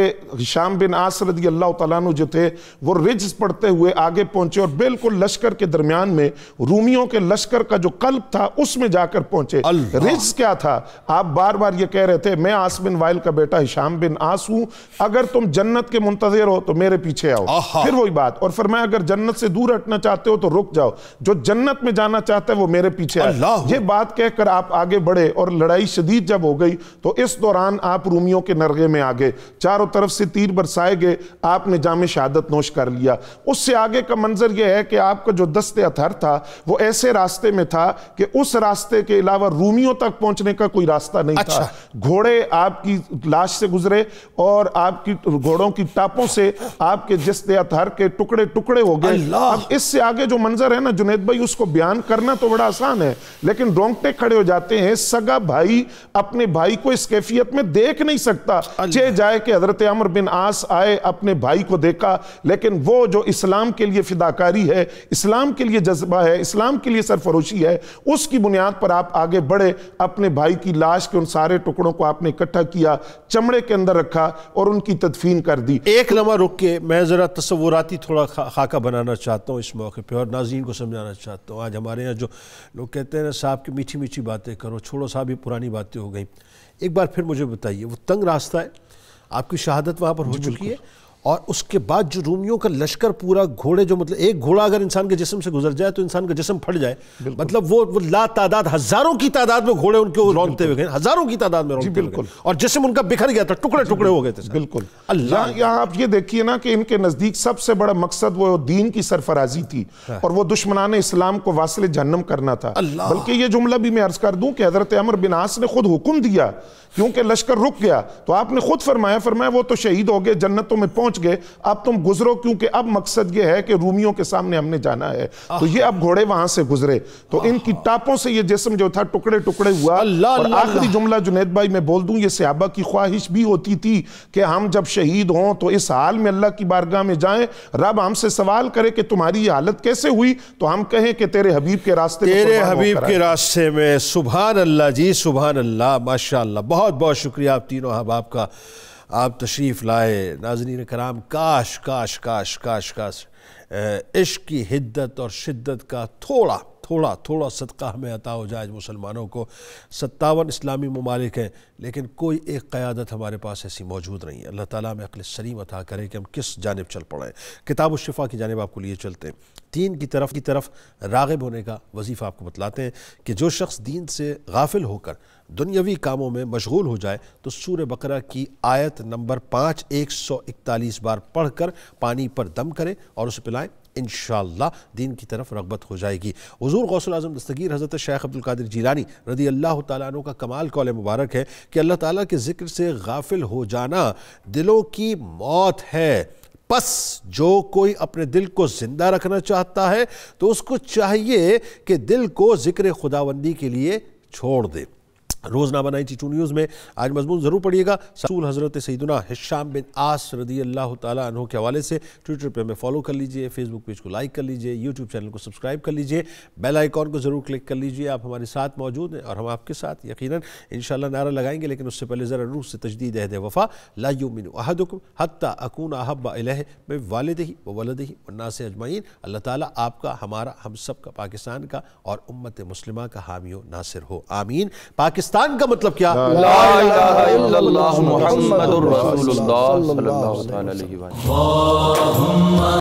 ہشام بن عاص رضی اللہ تعالیٰ عنہ جو تھے وہ رجز پڑھتے ہوئے آگے پہنچے اور بالکل لشکر کے درمیان میں رومیوں کے لشکر کا جو قلب تھا اس میں جا کر پہنچے. رجز کیا تھا؟ آپ بار بار یہ کہہ رہے تھے میں عاص بن وائل کا بیٹا ہشام بن عاص ہوں، اگر تم جنت کے منتظر ہو تو میرے پیچھے آؤ. پھر وہی بات، اور فرمایا اگر جنت سے دور ہٹنا چاہتے ہو تو رک جاؤ، جو جنت میں جانا چاہتا ہے وہ میرے پیچھے آئے. یہ بات کہہ کر آپ آگے بڑھے اور لڑائی شدید جب ہو گئی تو اس دوران آپ رومیوں کے نرغے میں آگے، چاروں طرف سے تیر برسائے گئے، آپ نے جام شہادت نوش کر لیا. اس سے آگے کا منظر یہ ہے کہ آپ کا جو دست اطہر تھا وہ ایسے راستے میں تھا کہ اس راستے کے علاوہ رومیوں تک پہنچنے کا کوئی راستہ نہیں تھا. گھوڑے آپ کی لاش سے گزرے اور آپ کی گھوڑوں کی ٹاپوں سے آپ کے جسد اطہر کے ٹکڑے ٹکڑے ہو گئے. اب اس سے آگے جو منظر ہے نا جنید بھائی، اس کو بیان کرنا تو بڑا آسان ہے لیکن رونگٹے کھڑے ہو جاتے ہیں. سگا بھائی اپنے بھائی کو اس کیفیت میں دیکھ نہیں سکتا. چہ جائے کہ حضرت عمر بن عاص آئے، اپنے بھائی کو دیکھا، لیکن وہ جو اسلام کے لیے فداکاری ہے، اسلام کے لیے جذبہ ہے، اسلام کے لیے سرفروشی ہے، اس کی بنیاد پر آپ آگے بڑھے. اپنے بھائی کی لاش کے ان سارے ٹکڑوں کو آپ نے اکٹھا کیا، چمڑے کے اندر رکھا اور ان کی تدفین کر دی. ایک لمحہ رک کے میں ذرا تصوراتی تھوڑا خاکہ بنانا چاہتا ہوں اس موقع پہ اور ناظرین کو سمجھانا چاہتا ہوں. آج ہمارے یہاں جو لوگ کہتے ہیں نا صاحب کی میٹھی میٹھی باتیں کرو، چھوڑو صاحب یہ پرانی باتیں ہو گئیں. ایک بار پھر مجھے بتائیے، وہ تنگ راستہ ہے، آپ کی شہادت وہاں پر ہو چکی ہے، اور اس کے بعد جو رومیوں کا لشکر پورا، گھوڑے جو مطلب ایک گھوڑا اگر انسان کے جسم سے گزر جائے تو انسان کا جسم پھٹ جائے، مطلب وہ لا تعداد ہزاروں کی تعداد میں گھوڑے ان کو رونتے ہوئے گئے، ہزاروں کی تعداد میں رونتے ہوئے گئے، اور جسم ان کا بکھر گیا تھا، ٹکڑے ٹکڑے ہو گئے تھے. بالکل. اللہ، یہاں آپ یہ دیکھیے نا کہ ان کے نزدیک سب سے بڑا مقصد وہ دین کی سرفرازی تھی اور وہ دشمنان اسلام کو واصل جہنم کرنا تھا. بلکہ یہ جملہ بھی میں عرض کر دوں کہ حضرت عمرو بن عاص نے خود حکم دیا، کیونکہ لشکر رک گیا تو آپ نے خود فرمایا وہ تو شہید ہو گئے، جنتوں میں پہنچ گئے، اب تم گزرو، کیونکہ اب مقصد یہ ہے کہ رومیوں کے سامنے ہم نے جانا ہے. تو یہ اب گھوڑے وہاں سے گزرے تو ان کی ٹاپوں سے یہ جسم جو تھا ٹکڑے ٹکڑے ہوا. اور آخری جملہ جنید بھائی میں بول دوں، یہ صحابہ کی خواہش بھی ہوتی تھی کہ ہم جب شہید ہوں تو اس حال میں اللہ کی بارگاہ میں جائیں، رب ہم سے سوال کرے کہ تمہاری یہ حالت کیسے ہوئی، تو ہم کہیں کہ تیرے حبیب کے راستے میں، تیرے حبیب کے راستے میں. سبحان اللہ جی، سبحان اللہ، ماشاءاللہ. بہت بہت شکریہ آپ تینوں احباب کا، آپ تشریف لائے. ناظرین کرام، کاش کاش کاش کاش کاش عشق کی حدت اور شدت کا تھوڑا تھوڑا تھوڑا صدقہ ہمیں عطا ہو جائے مسلمانوں کو. 57 اسلامی ممالک ہیں لیکن کوئی ایک قیادت ہمارے پاس ایسی موجود نہیں ہے. اللہ تعالیٰ ہمیں عقل سلیم عطا کرے کہ ہم کس جانب چل پڑیں. کتاب الشفا کی جانب آپ کو لیے چلتے ہیں. دین کی طرف راغب ہونے کا وظیفہ آپ کو بتلاتے ہیں کہ جو شخص دین سے غافل ہو کر دنیاوی کاموں میں مشغول ہو جائے تو سورہ بقرہ کی آیت نمبر 5 141 بار پڑھ کر پانی پر دم کرے اور اسے پلائیں، انشاءاللہ دین کی طرف رغبت ہو جائے گی. حضور غوث العظم دستگیر حضرت شیخ عبدالقادر جیلانی رضی اللہ تعالیٰ عنہ کا کمال قول مبارک ہے کہ اللہ تعالیٰ کے ذکر سے غافل ہو جانا دلوں کی موت ہے. پس جو کوئی اپنے دل کو زندہ رکھنا چاہتا ہے تو اس کو چاہیے کہ دل کو ذکر خداوندی کے لیے چھوڑ دے. روزنامہ 92 نیوز میں آج مضمون ضرور پڑھیے گا. رسول حضرت سیدنا ہشام بن عاص رضی اللہ تعالیٰ عنہ کے حوالے سے ٹویٹر پہ ہمیں فالو کر لیجئے، فیس بک پیج کو لائک کر لیجئے، یوٹیوب چینل کو سبسکرائب کر لیجئے، بیل آئیکن کو ضرور کلک کر لیجئے. آپ ہمارے ساتھ موجود ہیں اور ہم آپ کے ساتھ یقیناً انشاءاللہ نعرہ لگائیں گے، لیکن اس سے پہلے ذرا روح سے تجدید عہد وفا. لا یؤمن احدکم حتی اکون احب الیہ من والدہ وولدہ والناس اجمعین. اللہ تعالیٰ آپ کا، ہمارا، ہم سب کا، پاکستان کا اور امت مسلمہ کا حامی و ناصر ہو، آمین. پاکستان کا مطلب کیا؟ لا الہ الا اللہ محمد الرسول اللہ صلی اللہ علیہ وسلم.